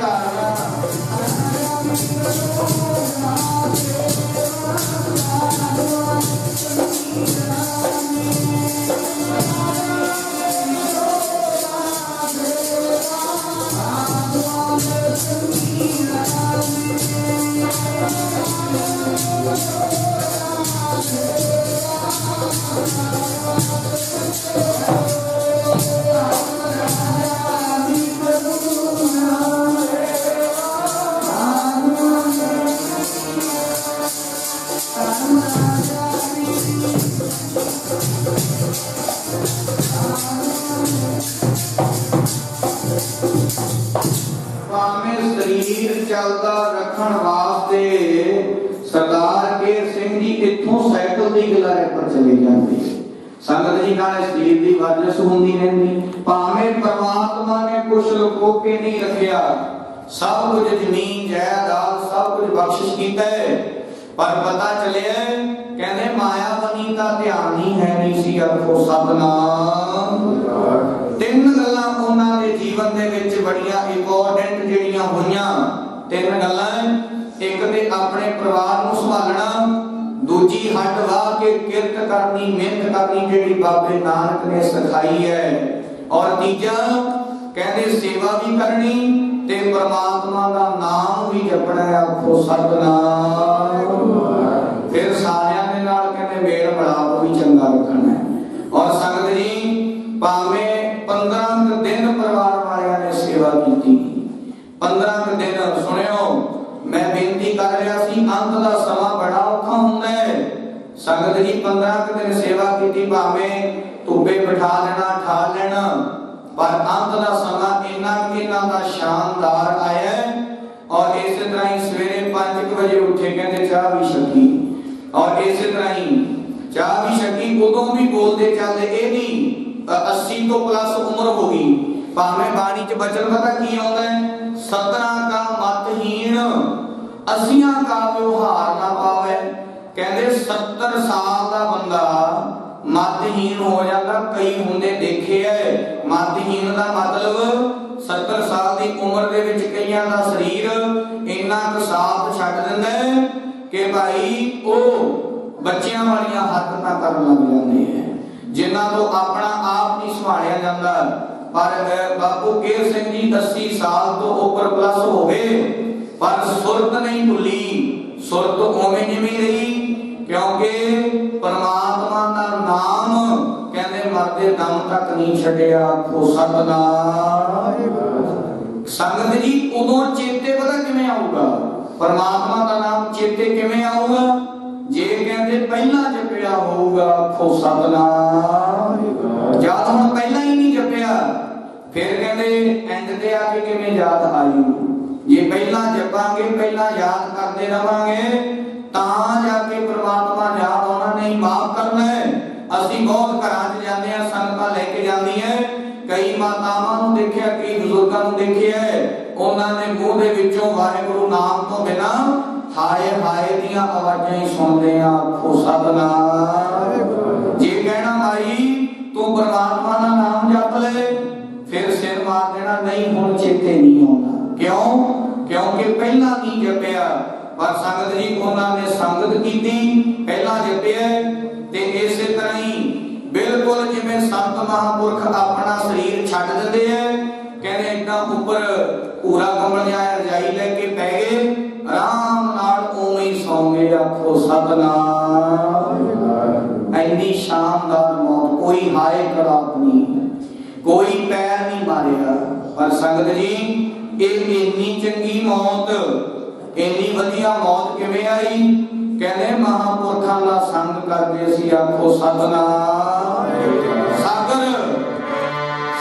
चलता रखण वास्ते सरदार केर सिंह जी इत्थों साइकिल दी किला रैपर चले जाते। संगत जी नाल स्टील दी वर्जस हुंदी रहिंदी। भावें परमात्मा ने कुछ लुको के नहीं रखिया सब कुछ जमीन जायदाद सब कुछ बख्शिश कीता है पर पता चलिया कहंदे माया बनी दा ध्यान ही है नहीं सी। आखो सतनाम। 3 गल्लां उन्हां दे जीवन दे विच बड़ियां इंपॉर्टेंट जेड़ियां होईयां। 3 गल्लां एक ते अपने परिवार नूं संभालना दूजी हट वाह के किरत करनी मेहनत करनी जेड़ी बाबे नानक ने सिखाई है और तीजा कहंदे सेवा भी करनी ते परमात्मा दा नाम भी जपना। आखो सतनाम। फिर सारियां दे नाल कहंदे मेल मिलाप भी चंगा रखना है। और संगत जी भावें 15 दिन परिवार वालियां ने सेवा की 15 दिन। सुनियो मैं बेनती कर रहा सी अंत दा समा बड़ा औखा हुंदा है। संगत जी 15 दिन सेवा की भावें धुप्पे बिठा लेना ठा लेना पर अंत का समा इन्हां दा शानदार आया है। और इस तरह ही सवेरे 5 बजे उठे, कहते चाह भी छकी, और इस तरह ही चाह भी छकी। उदों भी बोलते चलते, ये नहीं 80 तो प्लस उम्र हो गई, भावें बाणी च बचन पता की आउंदा है, 17 का मतहीन 80 का व्यवहार ना पावे। कहते 70 साल का बंदा मतहीन हो जाता। कई हुंदे देखे है, मतहीन का मतलब 70 साल की उम्र दे विच कईयां दा शरीर इन्ना क साथ छड्ड दिंदा है कि भाई ओ बच्चियां वालियां हरकतां करन लग जांदे है, जिन्हां तो अपना आप नहीं संभालिया जांदा। पर बापू केर सिंह जी 80 साल तो ऊपर प्लस हो गए, पर सुरत नहीं भुली, सुरत उवें जिवें रही, क्योंकि परमात्मा का नाम कहते मरते दम तक नहीं छड्डिया। आखो सतनाम। संगत जी उदों चेते पता किवें आऊगा, परमात्मा का नाम चेते किवें आऊगा, जे कहते पहला जपिया होऊगा। आखो सतनाम। जद हुण पहला ही नहीं जपिया, फिर कहते एंड ते आके किवें याद आयू। जे पहला जपांगे, पहला याद करते रहांगे, तां जाके परमात्मा याद आना नहीं, माफ करना है। ਅਸੀਂ बहुत घरां च जांदे आ, संगतां लेके जांदी है, कई मातावां ਨੂੰ देखिया, कई बुजुर्गां ਨੂੰ देखिया है, ਉਹਨਾਂ ਨੇ ਮੂੰਹ ਦੇ ਵਿੱਚੋਂ ਵਾਹਿਗੁਰੂ ਨਾਮ ਤੋਂ ਬਿਨਾ ਹਾਏ ਹਾਏ ਦੀਆਂ ਆਵਾਜ਼ਾਂ ਹੀ ਸੁਣਦੇ ਆ। ਆਖੋ ਸਤਨਾਮ। ਜੇ ਕਹਿਣਾ ਭਾਈ ਤੂੰ ਪਰਮਾਤਮਾ ਦਾ ਨਾਮ ਜਪ ਲੈ, ਫਿਰ ਸਿਰ ਮਾਰ ਦੇਣਾ, ਨਹੀਂ ਹੁਣ ਚੇਤੇ ਨਹੀਂ ਆਉਂਦਾ। क्यों? क्योंकि पहला नहीं जपिया। पर संगत जी उन्होंने संगत की, पहला जपिया, ते इस तरह ही बिल्कुल जिवें संत महापुरख अपना शरीर छड्ड दिंदे है, कहते इदां उपर पूरा कंबल जाए रजाई लेके पै गए, आराम नाल उवें ही सौ गए। आखो सतनाम। इन्नी शानदार मौत, कोई हाय खड़ाप नहीं, कोई पैर नहीं मारेगा। पर संगत जी इन्नी चंगी मौत, इन्नी वधिया मौत किवें आई? कहते महापुरखां दा संग करदे सी। आखो सतनाम। सागर,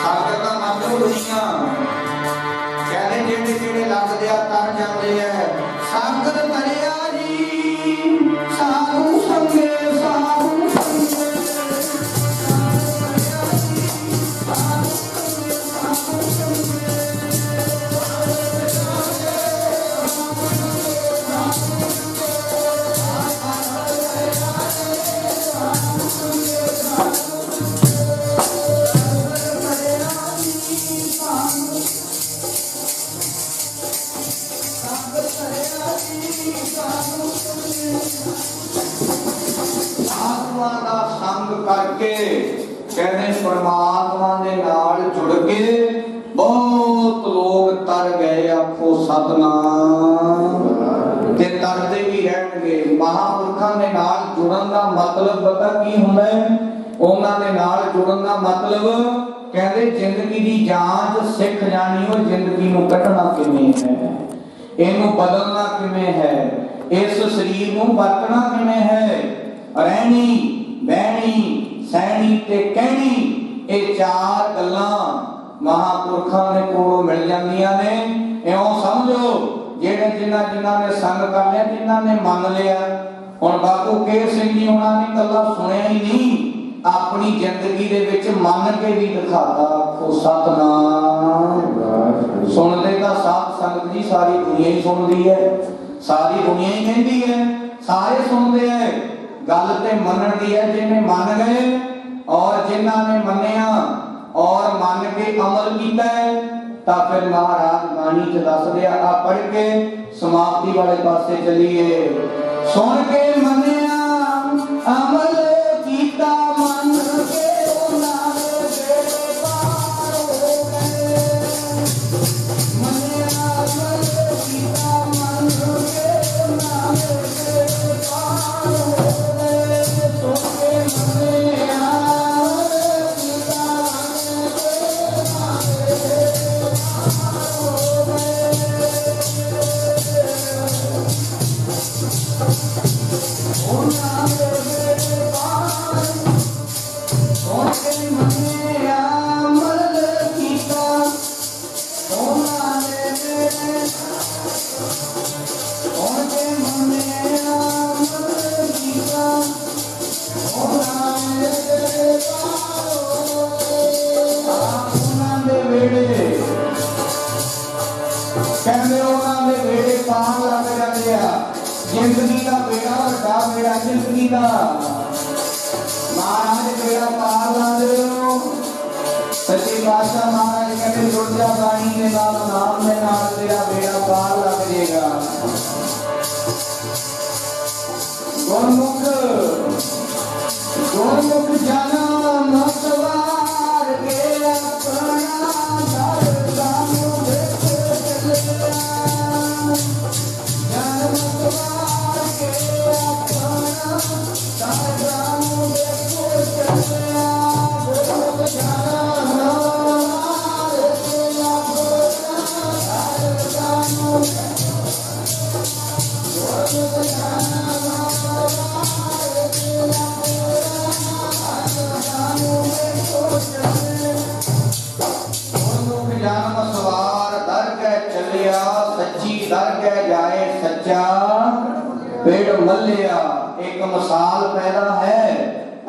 सागर दा मतलब दुनिया, कहते जेड़े जेड़े लगदे आ तर जांदे आ। सागर तरिया जी साधु संगे, साधु संगे, करके कहते परमात्मा दे नाल जुड़ के बहुत लोग तर गए। आखो सतनाम। ते तरते भी रहणगे। महापुरखां दे नाल जुड़न दा मतलब पता की हुंदा है? उन्हां दे नाल जुड़न दा मतलब कहते जिंदगी दी जांच सिख जानी हो, जिंदगी नूं कटना किवें है, इहनूं बदलना किवें है, इस शरीर नूं वरतना किवें है, रहनी बहनी सहनी ते कहनी, ये चार गल्लां महापुरखां दे कोलों मिल जांदियां ने। इउं समझो जेड़े जिन्हां जिन्हां ने संग कर लिया, जिन्हां ने मान लिया। हुण बापू केर सिंह जी हुणां ने कल्ला सुनिया ही नहीं, अपनी जिंदगी दे विच मान के भी दिखाता। आखो सतनाम। सुनदे तां साथ संगत जी सारी दुनिया ही सुनदी है, सारी दुनिया ही कहंदी है, सारे सुनदे है। गल ते मनन दी है, जिन्हें मान गए और जिन्हां ने मन्निया और मान के अमल कीता है, तां फिर महाराज बाणी च दस दिया। आ पढ़ के समाप्ति वाले पासे चलिए। सुन के मन्निया अमल कीता, मन के उन्हां दे बेड़े पार हो गए। मन्निया अमल कीता, मन के उन्हां दे बेड़े पार हो गए। जिंदगी का बेड़ा वड्डा बेड़ा जिंदगी का महाराज बेड़ा पार ला दो सच्चे पातशाह महाराज कहते जुड़ जा बाणी के नाम नाम के नाल तेरा बेड़ा पार लग जाएगा गुरमुख जाना न सवार के अपना दर दामो देख चलिया जान सवार के अपना दर दामो देख चलिया गुरमुख जाना पेड़ मल्लिया एक मिसाल पैदा है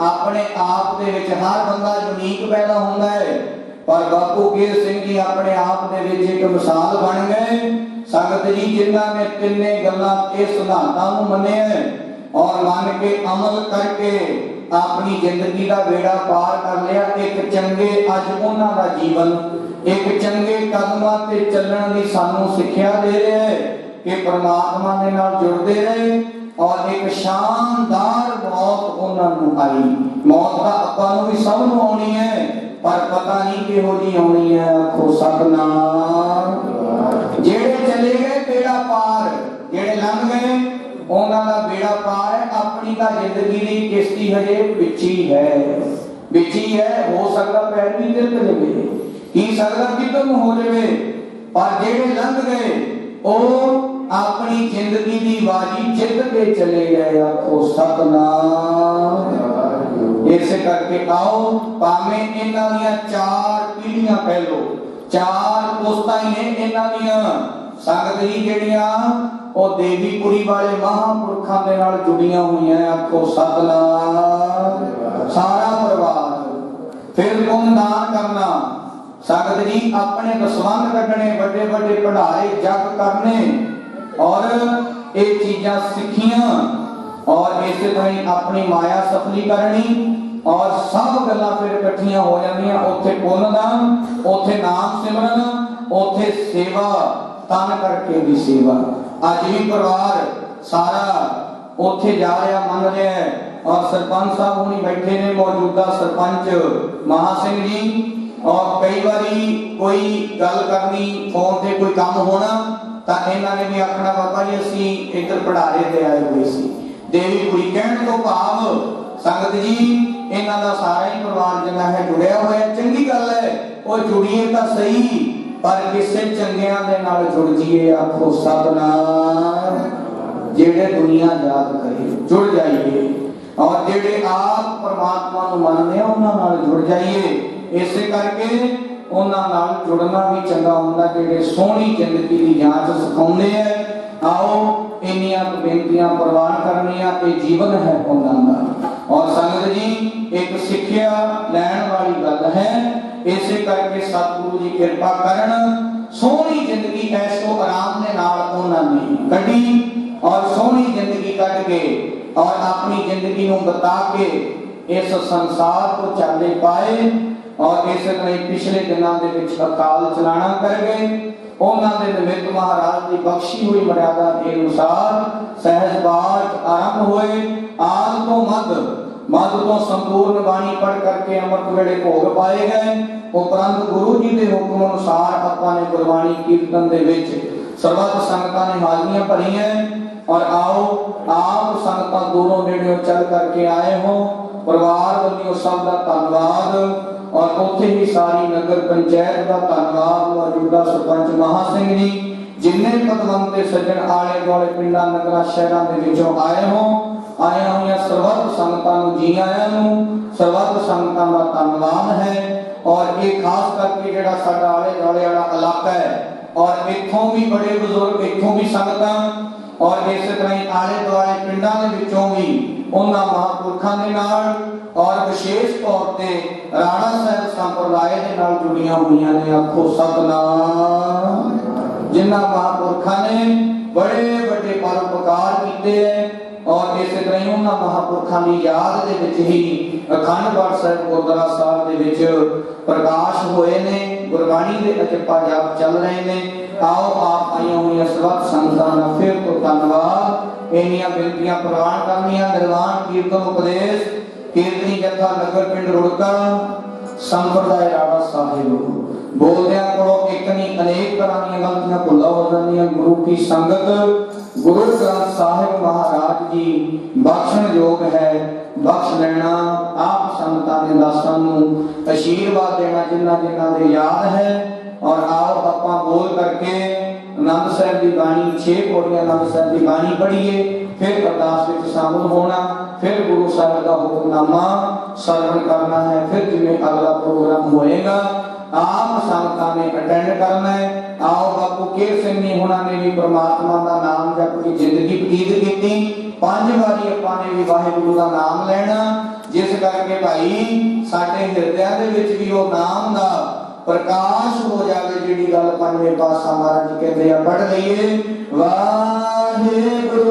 अपने आप दे विच हर बंदा यूनिक पैदा होंदा है पर बापू केर सिंह जी अपने आप दे विच एक मिसाल बन गए संगत जी जिन्हां ने तिन्ने गल्लां इस सिद्धांतां नूं मन्निया और मान के अमल करके अपनी जिंदगी का बेड़ा पार कर लिया एक चंगे अज उन्हां दा जीवन एक चंगे कदमां ते चलण दी सानू सिक्ख्या दे रहा है कि परमात्मा के नाल जुड़ते रहे और एक शानदार मौत उन्होंने आई मौत का अपन भी सब नूं आउणी है पर पता नहीं किहो जी आउणी है आखो सतनाम जेड़े चले गए बेड़ा पार जेड़े लंघ गए उन्हां दा बेड़ा पार है अपनी दा जिंदगी दी किश्ती हजे विच ही है हो सकदा पैर भी तिलक जावे की सकदा किधर नूं हो जावे पर जेड़े लंघ गए ओ अपनी जिंदगी की बाजी जित के चले गए आखो सतनाम इस करके आओ भावे इन्हां दियां चार पीढ़ियां कह लो चार पुस्तां ने इन्हां दियां संगत जी जेड़ियां ओ देवीपुरी वाले महापुरखां दे नाल जुड़ियां हुई हैं आखो सतनाम सारा परिवार फिर पुण्य दान करना संगत जी अपने दसवंध कढने बड़े बड़े पढ़ाए जग करने और ये चीज़ां सीखियां और इस तरह अपनी माया सफली करनी और सब गल्लां फिर इकट्ठियां हो जांदियां उत्थे पुण्य दान उत्थे नाम सिमरन उत्थे सेवा तन करके भी सेवा अज भी परिवार सारा उत्थे जा रहा मन रहा है और सरपंच साहब हुणी बैठे ने मौजूदा सरपंच महा सिंह जी और कई बारी कोई गल करनी फोन से कोई काम होना ਤਾਂ ਇਹਨਾਂ ਨੇ ਵੀ ਆਖਣਾ ਬਾਬਾ ਜੀ ਅਸੀਂ ਇੱਧਰ ਪੜਾਰੇ ਤੇ ਆਏ ਹੋਏ ਸੀ ਦੇਵੀਪੁਰੀ ਕਹਿਣ ਤੋਂ ਭਾਵ ਸੰਗਤ ਜੀ ਇਹਨਾਂ ਦਾ ਸਾਰਾ ਹੀ ਪਰਿਵਾਰ ਜਿੰਨਾ ਹੈ ਜੁੜਿਆ ਹੋਇਆ ਚੰਗੀ ਗੱਲ ਹੈ ਉਹ ਜੁੜੀਏ ਤਾਂ ਸਹੀ ਪਰ ਕਿਸੇ ਚੰਗਿਆਂ ਦੇ ਨਾਲ ਜੁੜ ਜੀਏ ਆਖੋ ਸਤਨਾਮ ਜਿਹੜੇ ਦੁਨੀਆ ਯਾਦ ਕਰੇ ਜੁੜ ਜਾਈਏ और जेड़े आप परमात्मा नूं मनदे आ उन्हां नाल जुड़ जाइए इसे करके उन्हां नाल जुड़ना भी चंगा हुंदा जेड़े सोहनी जिंदगी दी जांच सिखाउंदे आ आओ इन्नियां बेनतियां प्रवान करनियां ते जीवन है उन्हां दा और संगत जी एक सिक्ख्या लैण वाली गल है इसे करके सतगुरु जी कृपा करन सोहनी जिंदगी ऐशो आराम दे नाल उन्हां ने कढी और सोहनी जिंदगी कढ के और अपनी जिंदगी को बता के इस संसार को चलने पाए और इस तरह पिछले दिनों के अकाल चलाना कर गए उन्होंने निमित्त महाराज की बख्शी हुई मर्यादा के अनुसार सहज पाठ आरंभ हुए आद तो मद तो संपूर्ण बाणी पढ़ करके अमृत वेले भोग पाए गए उपरंत गुरु जी के हुक्म अनुसार अपने गुरबाणी कीर्तन के विच सर्वत संगतां ने हाजरियां भरी हैं और आओ आप संगतां दूरों नेड़ों चल करके आए हो परिवार वालों सब का धन्यवाद और उत्थे ही सारी नगर पंचायत का धन्यवाद मौजूदा सरपंच महा सिंह जी जिन्ने पदवंते सज्जन आले दुआले पिंडां नगरां शहरां दे विचों आए हो आया हुई सर्वत संगतां नूं जी आयां नूं सर्वत संगतां दा धन्यवाद है और ये खास करके जिहड़ा साडा आले दुआले वाला इलाका है और इत्थों भी बड़े बुजुर्ग इत्थों भी संगतां और इस तरह आले दुआले पिंडां दे विचों भी उन्हां महापुरखां दे नाल और विशेष तौर ते राणा साहिब संप्रदाय दे नाल जुड़ियां हुईयां ने आखो सतनाम जिन्हां महापुरखां ने बड़े बड़े परोपकार किए हैं और इस तरह ही उन्होंने महापुरखों की याद दे विच ही अखंड पाठ साहिब गुरुद्वारा साहिब दे विच प्रकाश होए ने गुरबाणी दे अचेपा जाप चल रहे ने। आओ आप आईया हुई सर्वत संगतां दा फिर तो धन्नवाद। इन्नियां बेनतियां प्रवान करनियां निर्वाण कीर्तन उपदेश कीर्तनी जथा नगर पिंड रुड़का संप्रदाय राणा साहिब बोलदियां कोलों एक नहीं अनेक तरह दी गलतियां भुला हो जांदियां। गुरु की संगत गुरु ग्रंथ साहिब महाराज जी बख्शण योग है, बख्श लेना। आप संगतां दे दासां नूं आशीर्वाद देना जिन्ना जिन्ना दे याद है। और आओ आपां बोल करके आनंद साहिब की बाणी 6 पौड़ियां आनंद साहिब की बाणी पढ़िए, फिर अरदास विच शामिल होना, फिर गुरु साहिब का हुक्मनामा श्रवण करना है, फिर जिवें अगला प्रोग्राम होएगा आप संगतां ने अटेंड करना है। आओ बापू केर सिंह जी होना ने भी परमात्मा का नाम जप के जिंदगी बतीत की। 5 बारी आपां ने भी वाहिगुरु का नाम लेना, जिस करके भाई साडे हिरदियां दे विच भी वो नाम दा प्रकाश हो जाए। जिहड़ी गल पंजवें पातशाह महाराज जी कहते हैं, पढ़ लईए वाहिगुरु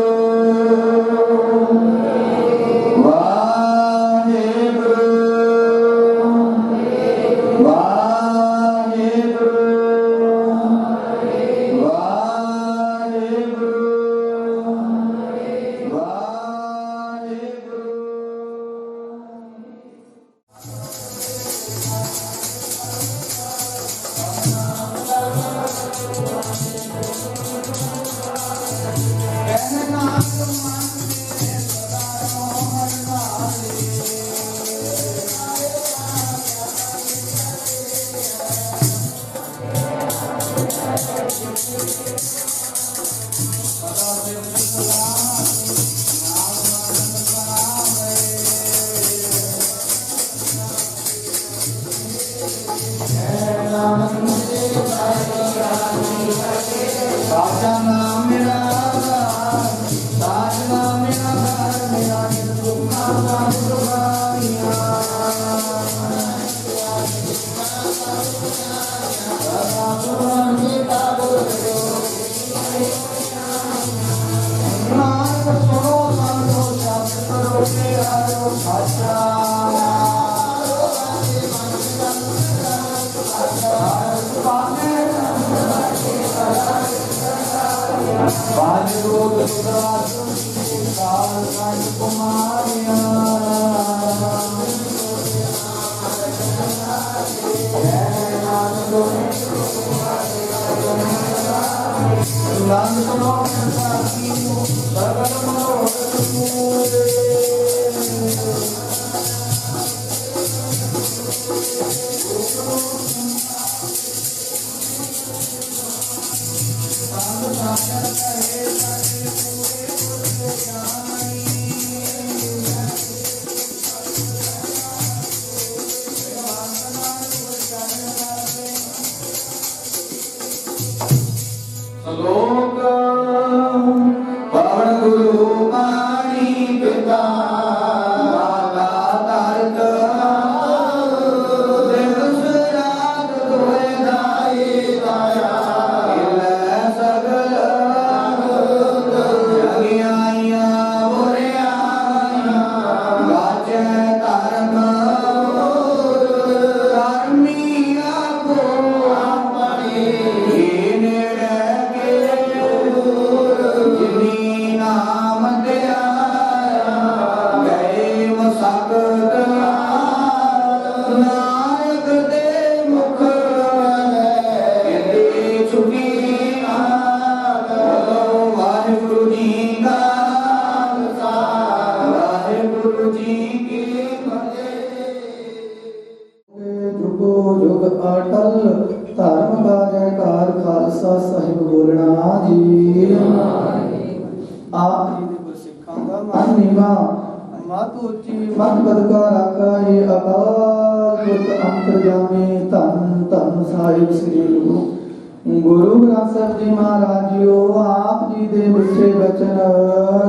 गुरु ग्रंथ साहिब जी महाराज जी आप जी दे मिठे बचन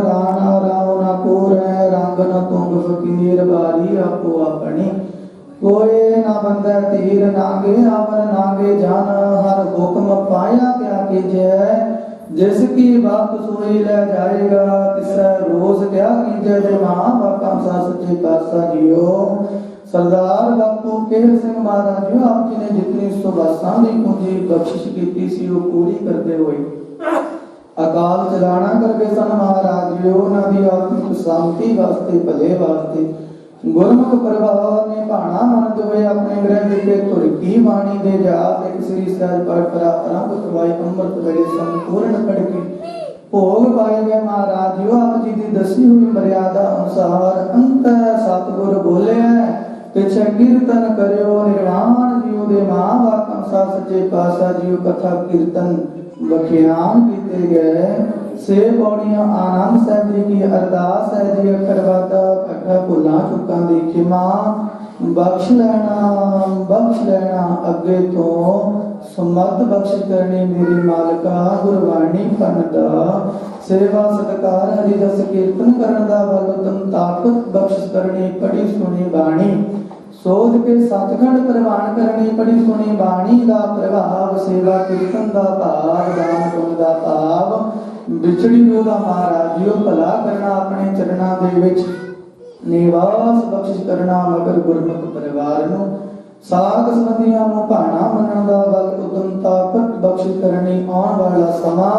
राणा राव ना कोर है रंग न तुंग फकीर बारी आपो अपनी कोई ना बंदा तीर नागे आवर नागे जान हर हुक्म पाया क्या कीजे जिसकी बात सोई ले जाएगा तिसै रोज क्या कीजे जे महाबापा सा सच्चे पातशाह जीओ। सरदार बापू केहर सिंह महाराज जी आप जी ने जितनी सुबासां दी पूंजी बख्शिश कीती सी वो पूरी करते हुए अकाल चलाना करके सन महाराज जी उन्हां दी आत्मिक शांति वास्ते भले वास्ते गुरमुख प्रभाव ने भाणा मनते हुए अपने ग्रह विखे तुरकी वाणी दे जाप एक श्री सहज परंपरा आरंभ करवाई अमृत वेले संपूर्ण पढ़ के भोग पाए गए महाराज जी आप जी की दसी हुई मर्यादा अनुसार अंत सतगुर बोले पिछे कीर्तन करियो निर्वाण जीव दे महावाक्य अनुसार सच्चे पातशाह जी कथा कीर्तन बखियान कीते गए से पौड़ियां आनंद साहब जी की अरदास है जी करवाता कथा भुला चुका दी खिमा बख्श लेना अगे तो समर्थ बख्श करनी मेरी मालका गुरबाणी पढ़दा सेवा सत्कार हरि दस कीर्तन करन दा बल तुम ताकत बख्श करनी पढ़ी सुनी बाणी सोध के सतखंड प्रवान करनी पढ़ी सुनी बाणी दा प्रभाव सेवा कीर्तन दा भाव दान पुण्य दा भाव विछड़ी रोदा महाराज जी भला करना अपने चरणा दे विच निवास बख्शिश करना मगर गुरमुख परिवार नु साध संबंधियां नु भाणा मनण दा बल उदम ताकत बख्शिश करनी आउण वाला समा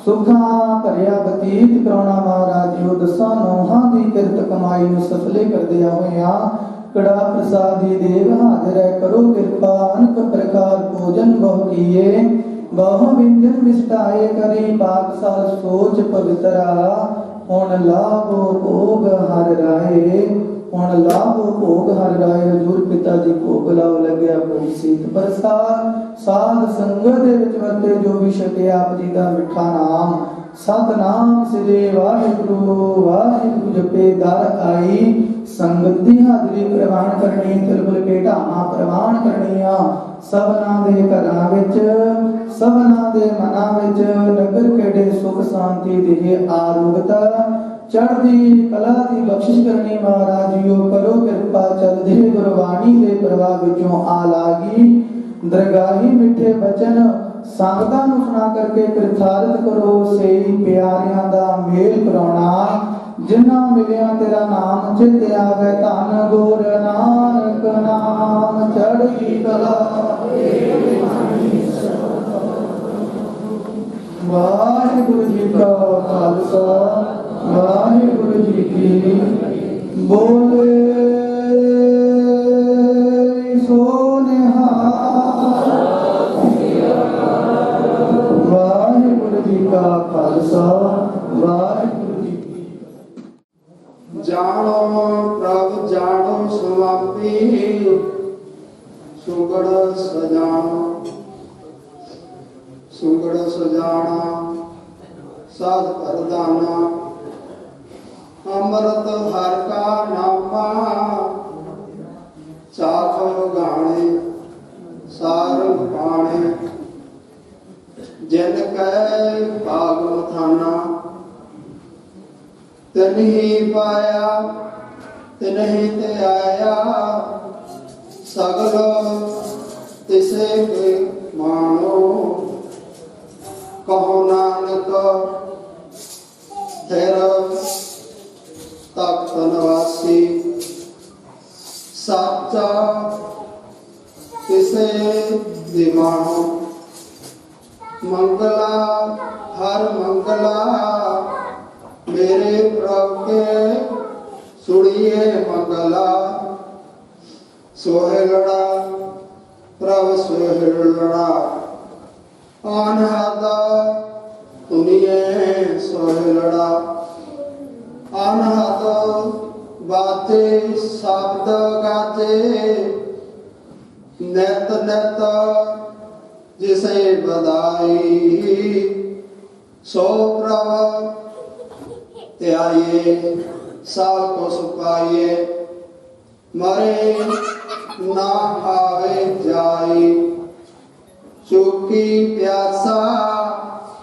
सुखां भरिया बतीत कराउणा महाराज जी दसां नोहां दी किरत कमाई नु सफले करदिया होया कड़ा प्रसादी देव हाजिर है करो कृपा अनक प्रकार भोजन बहु किए बहु व्यंजन मिष्टाए करी पाकशाल सोच पवित्रा हुण लाभो भोग हर राय हुण लाभो भोग हर राय हजूर पिता जी भोग लाओ लग्या भोग सीत प्रसाद साध संगत दे विच वरते जो भी छके आप जी दा मिठा नाम सतनाम श्री वाहिगुरु जपे दर आई संगत दी हाजरी प्रवान करनी तिलबुल के ढामा प्रवान करनिया सबना दे घरां विच सबना दे मनां विच नगर केड़े सुख शांति देहे आरोगता चढ़दी कला दी बख्शिश करनी महाराज जीओ करो कृपा चलदे गुरबाणी दे प्रवाह विचों आ लागी दरगाही मिठे बचन संगतां नूं सुना करके कृतार्थ करो सेई प्यारियां दा मेल कराउणा जिन्ना मिलिया तेरा नाम चित आवे धन गुर नानक नाम चढ़ी कला वाहिगुरु जी का खालसा वाहिगुरु जी की बोले सो निहाल वाहिगुरु जी का खालसा वाहिगुरु जी की जानो प्रभ जानो समापी सुगड़ सजाना साध परदाना अमृत हर का नामा चाखो गाने सारंग पाने जिन कै भाग मथाना तिन्ही पाया तिन्ही ते आया सगल तिसे के मानो कहो नानक फिर तख्त नवासी साचा तिसे दिमानो मंगला हर मंगला मेरे प्रभु के सुनिए मंगला सोहेलड़ा प्रभु सोहेलड़ा अनहदा सुनिए सोहेलड़ा अनहद बाते शब्द गाते नित नित जिसे बधाई सो प्रभु त्याये साल को सुपाइए मरे ना आवे जाए चुकी प्यासा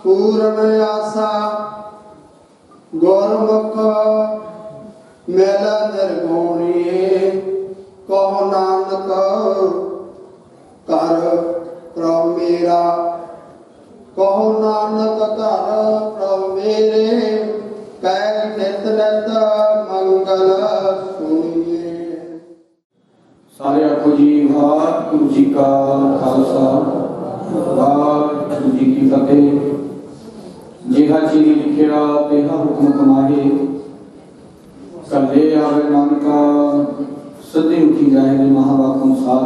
पूर्ण आशा गौरमुख मेला निर्गुणिए कहो नानक कर प्रभु मेरा कहो नानक कर ਨਿਤ ਮੰਗਲ ਸੁਣੀਏ। ਸਾਰੇ ਆਖੋ ਜੀ ਵਾਹਿਗੁਰੂ ਜੀ ਕਾ ਖਾਲਸਾ ਵਾਹਿਗੁਰੂ ਜੀ ਕੀ ਫਤਿਹ। ਜਿਹਾ ਚੀਜ਼ ਲਿਖਿਆ ਤੇਹਾ ਹੁਕਮ ਕਮਾਹੇ, ਕੱਲੇ ਆਵੇ ਨਾਨਕਾ ਸਦੇ ਉਠੀ ਜਾਏ ਨੇ ਮਹਾਵਾਕ ਅਨੁਸਾਰ।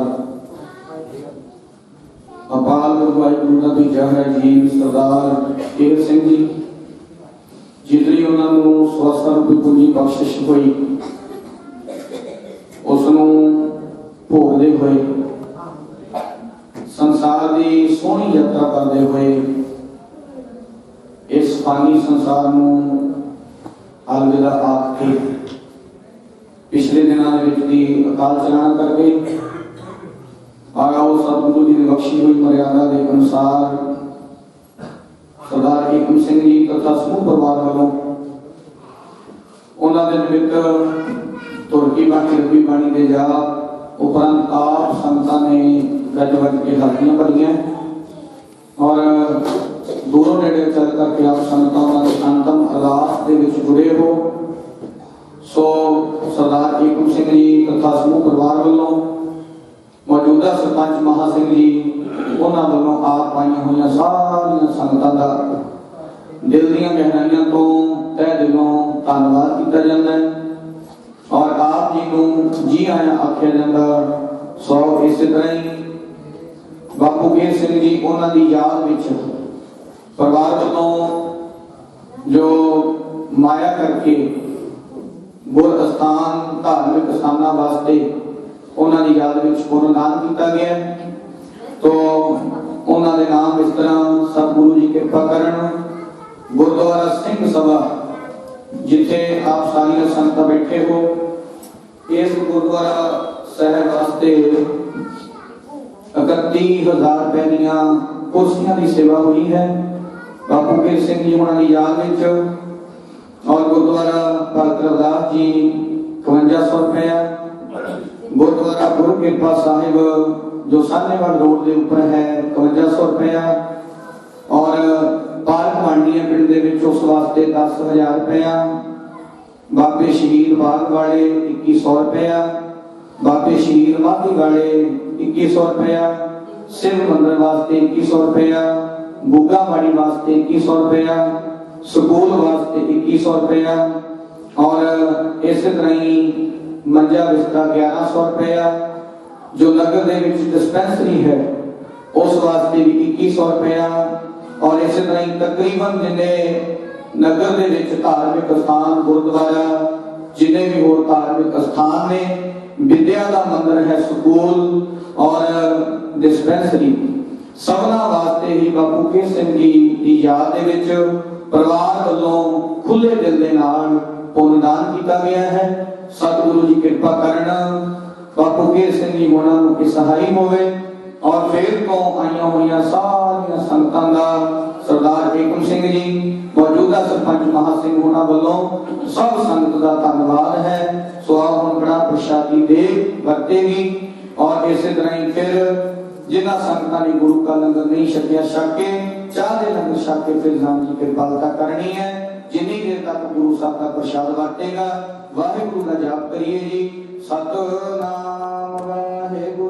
ਅਪਾਲ ਵਾਹਿਗੁਰੂ ਦਾ ਦੂਜਾ ਹੈ ਜੀ ਸਰਦਾਰ ਕੇਹਰ ਸਿੰਘ ਜੀ, ਜਿਦਰੀ ਉਹਨਾਂ ਨੂੰ ਸਵਾਸਾਂ ਰੂਪੀ ਪੂੰਜੀ ਬਖਸ਼ਿਸ਼ ਹੋਈ, ਉਸ ਨੂੰ ਭੋਗਦੇ ਹੋਏ ਸੰਸਾਰ ਦੀ ਸੋਹਣੀ ਯਾਤਰਾ ਕਰਦੇ ਹੋਏ ਇਸ ਫਾਨੀ ਸੰਸਾਰ ਨੂੰ ਅਲਵਿਦਾ ਆਖ ਕੇ ਪਿਛਲੇ ਦਿਨਾਂ ਦੇ ਵਿੱਚ ਦੀ ਅਕਾਲ ਚਲਾਣਾ ਕਰਕੇ ਆਓ ਸਤਿਗੁਰੂ ਜੀ ਦੀ ਬਖਸ਼ੀ ਹੋਈ ਮਰਿਆਦਾ ਦੇ ਅਨੁਸਾਰ ਸਰਦਾਰ ਏਕਮ ਸਿੰਘ ਜੀ ਤਥਾ ਸਮੂਹ ਪਰਿਵਾਰ ਵੱਲੋਂ ਉਹਨਾਂ ਦੇ ਨਿਮਿਤ ਤੁਰਕੀ ਬਾਣੀ ਬਾਣੀ ਦੇ ਜਾ ਉਪਰੰਤ ਆਪ ਸੰਤਾਂ ਨੇ ਗੱਜ ਵੱਜ ਕੇ ਹਾਜ਼ਰੀਆਂ ਭਰੀਆਂ ਔਰ ਦੂਰੋਂ ਨੇੜੇ ਚੱਲ ਕਰਕੇ ਆਪ ਸੰਤਾਂ ਦੇ ਅੰਤਮ ਅਰਦਾਸ ਦੇ ਵਿੱਚ ਜੁੜੇ ਹੋ। ਸੋ ਸਰਦਾਰ ਏਕਮ ਸਿੰਘ ਜੀ ਤਥਾ ਸਮੂਹ ਪਰਿਵਾਰ ਵੱਲੋਂ ਮੌਜੂਦਾ ਸਰਪੰਚ ਮਹਾ ਸਿੰਘ ਜੀ ਉਹਨਾਂ ਵੱਲੋਂ ਆਪ ਪਾਈਆਂ ਹੋਈਆਂ ਸਾਰੀਆਂ ਸੰਗਤਾਂ ਦਾ ਦਿਲ ਦੀਆਂ ਗਹਿਰਾਈਆਂ ਤੋਂ ਤਹਿ ਦਿਲੋਂ ਧੰਨਵਾਦ ਕੀਤਾ ਜਾਂਦਾ ਹੈ ਔਰ ਆਪ ਜੀ ਨੂੰ ਜੀ ਆਇਆਂ ਆਖਿਆ ਜਾਂਦਾ। ਸੋ ਇਸੇ ਤਰ੍ਹਾਂ ਹੀ ਬਾਪੂ ਕੇਹਰ ਸਿੰਘ ਜੀ ਉਹਨਾਂ ਦੀ ਯਾਦ ਵਿੱਚ ਪਰਿਵਾਰ ਵੱਲੋਂ ਜੋ ਮਾਇਆ ਕਰਕੇ ਗੁਰ ਅਸਥਾਨ ਧਾਰਮਿਕ ਸਥਾਨਾਂ ਵਾਸਤੇ ਉਹਨਾਂ ਦੀ ਯਾਦ ਵਿੱਚ ਪੁੰਨਦਾਨ ਕੀਤਾ ਗਿਆ। ਤੋ ਉਹਨਾਂ ਦੇ ਨਾਮ ਇਸ ਤਰ੍ਹਾਂ ਸਤਿਗੁਰੂ ਜੀ ਕਿਰਪਾ ਕਰਨ ਗੁਰਦੁਆਰਾ ਸਿੰਘ ਸਭਾ ਜਿੱਥੇ ਆਪ ਸਾਰੀਆਂ ਸੰਗਤਾਂ ਬੈਠੇ ਹੋ, ਇਸ ਗੁਰਦੁਆਰਾ ਸਾਹਿਬ ਵਾਸਤੇ 31,000 ਰੁਪਏ ਦੀਆਂ ਕੁਰਸੀਆਂ ਦੀ ਸੇਵਾ ਹੋਈ ਹੈ ਬਾਪੂ ਕੇਹਰ ਸਿੰਘ ਜੀ ਉਹਨਾਂ ਦੀ ਯਾਦ ਵਿੱਚ। ਔਰ ਗੁਰਦੁਆਰਾ ਭਗਤ ਰਵਿਦਾਸ ਜੀ 5500 ਰੁਪਇਆ, ਗੁਰਦੁਆਰਾ ਗੁਰੂ ਕਿਰਪਾ ਸਾਹਿਬ ਜੋ ਸਾਹਨੇਵਾਲ ਰੋਡ ਦੇ ਉੱਪਰ ਹੈ 5500 ਰੁਪਇਆ ਔਰ ਪਾਰਕ ਮੰਡੀਆਂ ਪਿੰਡ ਦੇ ਵਿੱਚ ਉਸ ਵਾਸਤੇ 10,000 ਰੁਪਇਆ, ਬਾਬੇ ਸ਼ਹੀਦ ਬਾਗ ਵਾਲੇ 2100 ਰੁਪਇਆ, ਬਾਬੇ ਸ਼ਹੀਦ ਮਾਧੀ ਵਾਲੇ 2100 ਰੁਪਇਆ, ਸਿਵ ਮੰਦਰ ਵਾਸਤੇ 2100 ਰੁਪਇਆ, ਗੁੱਗਾ ਮਾੜੀ ਵਾਸਤੇ 2100 ਰੁਪਇਆ, ਸਕੂਲ ਵਾਸਤੇ 2100 ਰੁਪਇਆ ਔਰ ਇਸੇ ਤਰ੍ਹਾਂ ਹੀ ਮੰਜਾ ਬਿਸਤਰਾ 1100 ਰੁਪਇਆ, ਜੋ ਨਗਰ ਦੇ ਵਿੱਚ ਡਿਸਪੈਂਸਰੀ ਹੈ ਉਸ ਵਾਸਤੇ ਵੀ 2100 ਰੁਪਇਆ ਔਰ ਇਸੇ ਤਰ੍ਹਾਂ ਹੀ ਤਕਰੀਬਨ ਜਿੰਨੇ ਨਗਰ ਦੇ ਵਿੱਚ ਧਾਰਮਿਕ ਸਥਾਨ ਗੁਰਦੁਆਰਾ ਜਿੰਨੇ ਵੀ ਹੋਰ ਧਾਰਮਿਕ ਸਥਾਨ ਨੇ, ਵਿਦਿਆ ਦਾ ਮੰਦਰ ਹੈ, ਸਕੂਲ ਔਰ ਡਿਸਪੈਂਸਰੀ, ਸਭਨਾ ਵਾਸਤੇ ਹੀ ਬਾਪੂ ਕੇਹਰ ਸਿੰਘ ਜੀ ਦੀ ਯਾਦ ਦੇ ਵਿੱਚ ਪਰਿਵਾਰ ਵੱਲੋਂ ਖੁੱਲੇ ਦਿਲ ਦੇ ਨਾਲ ਪੁੰਨਦਾਨ ਕੀਤਾ ਗਿਆ ਹੈ। ਸਤਿਗੁਰੂ ਜੀ ਕਿਰਪਾ ਕਰਨ ਬਾਪੂ ਕੇਹਰ ਸਿੰਘ ਜੀ ਹੋਣਾ ਨੂੰ ਕਿ ਸਹਾਈ ਹੋਵੇ ਔਰ ਫੇਰ ਤੋਂ ਆਈਆਂ ਹੋਈਆਂ ਸਾਰੀਆਂ ਸੰਗਤਾਂ ਦਾ ਸਰਦਾਰ ਏਕਮ ਸਿੰਘ ਜੀ ਮੌਜੂਦਾ ਸਰਪੰਚ ਮਹਾ ਸਿੰਘ ਹੋਣਾ ਵੱਲੋਂ ਸਭ ਸੰਗਤ ਦਾ ਧੰਨਵਾਦ ਹੈ। ਸੋ ਆਪ ਹੁਣ ਬੜਾ ਪ੍ਰਸ਼ਾਦੀ ਦੇ ਵਰਤੇਗੀ ਔਰ ਇਸੇ ਤਰ੍ਹਾਂ ਹੀ ਫਿਰ ਜਿਨ੍ਹਾਂ ਸੰਗਤਾਂ ਨੇ ਗੁਰੂ ਕਾ ਲੰਗਰ ਨਹੀਂ ਛਕਿਆ ਛਕ ਕੇ ਚਾਹ ਦੇ ਲੰਗਰ ਛਕ ਕੇ ਫਿਰ ਨਾਮ ਦੀ ਕਿਰਪਾਲਤਾ ਕਰਨੀ ਹੈ। ਜਿੰਨੀ ਦੇਰ ਤੱਕ ਗੁਰੂ ਸਾਹਿਬ ਦਾ ਪ੍ਰਸ਼ਾਦ ਵਰਤੇਗਾ ਵਾਹਿਗੁਰੂ ਦਾ ਜਾਪ ਕਰੀਏ ਜੀ। ਸਤਿਨਾਮ ਵਾਹਿਗੁਰੂ।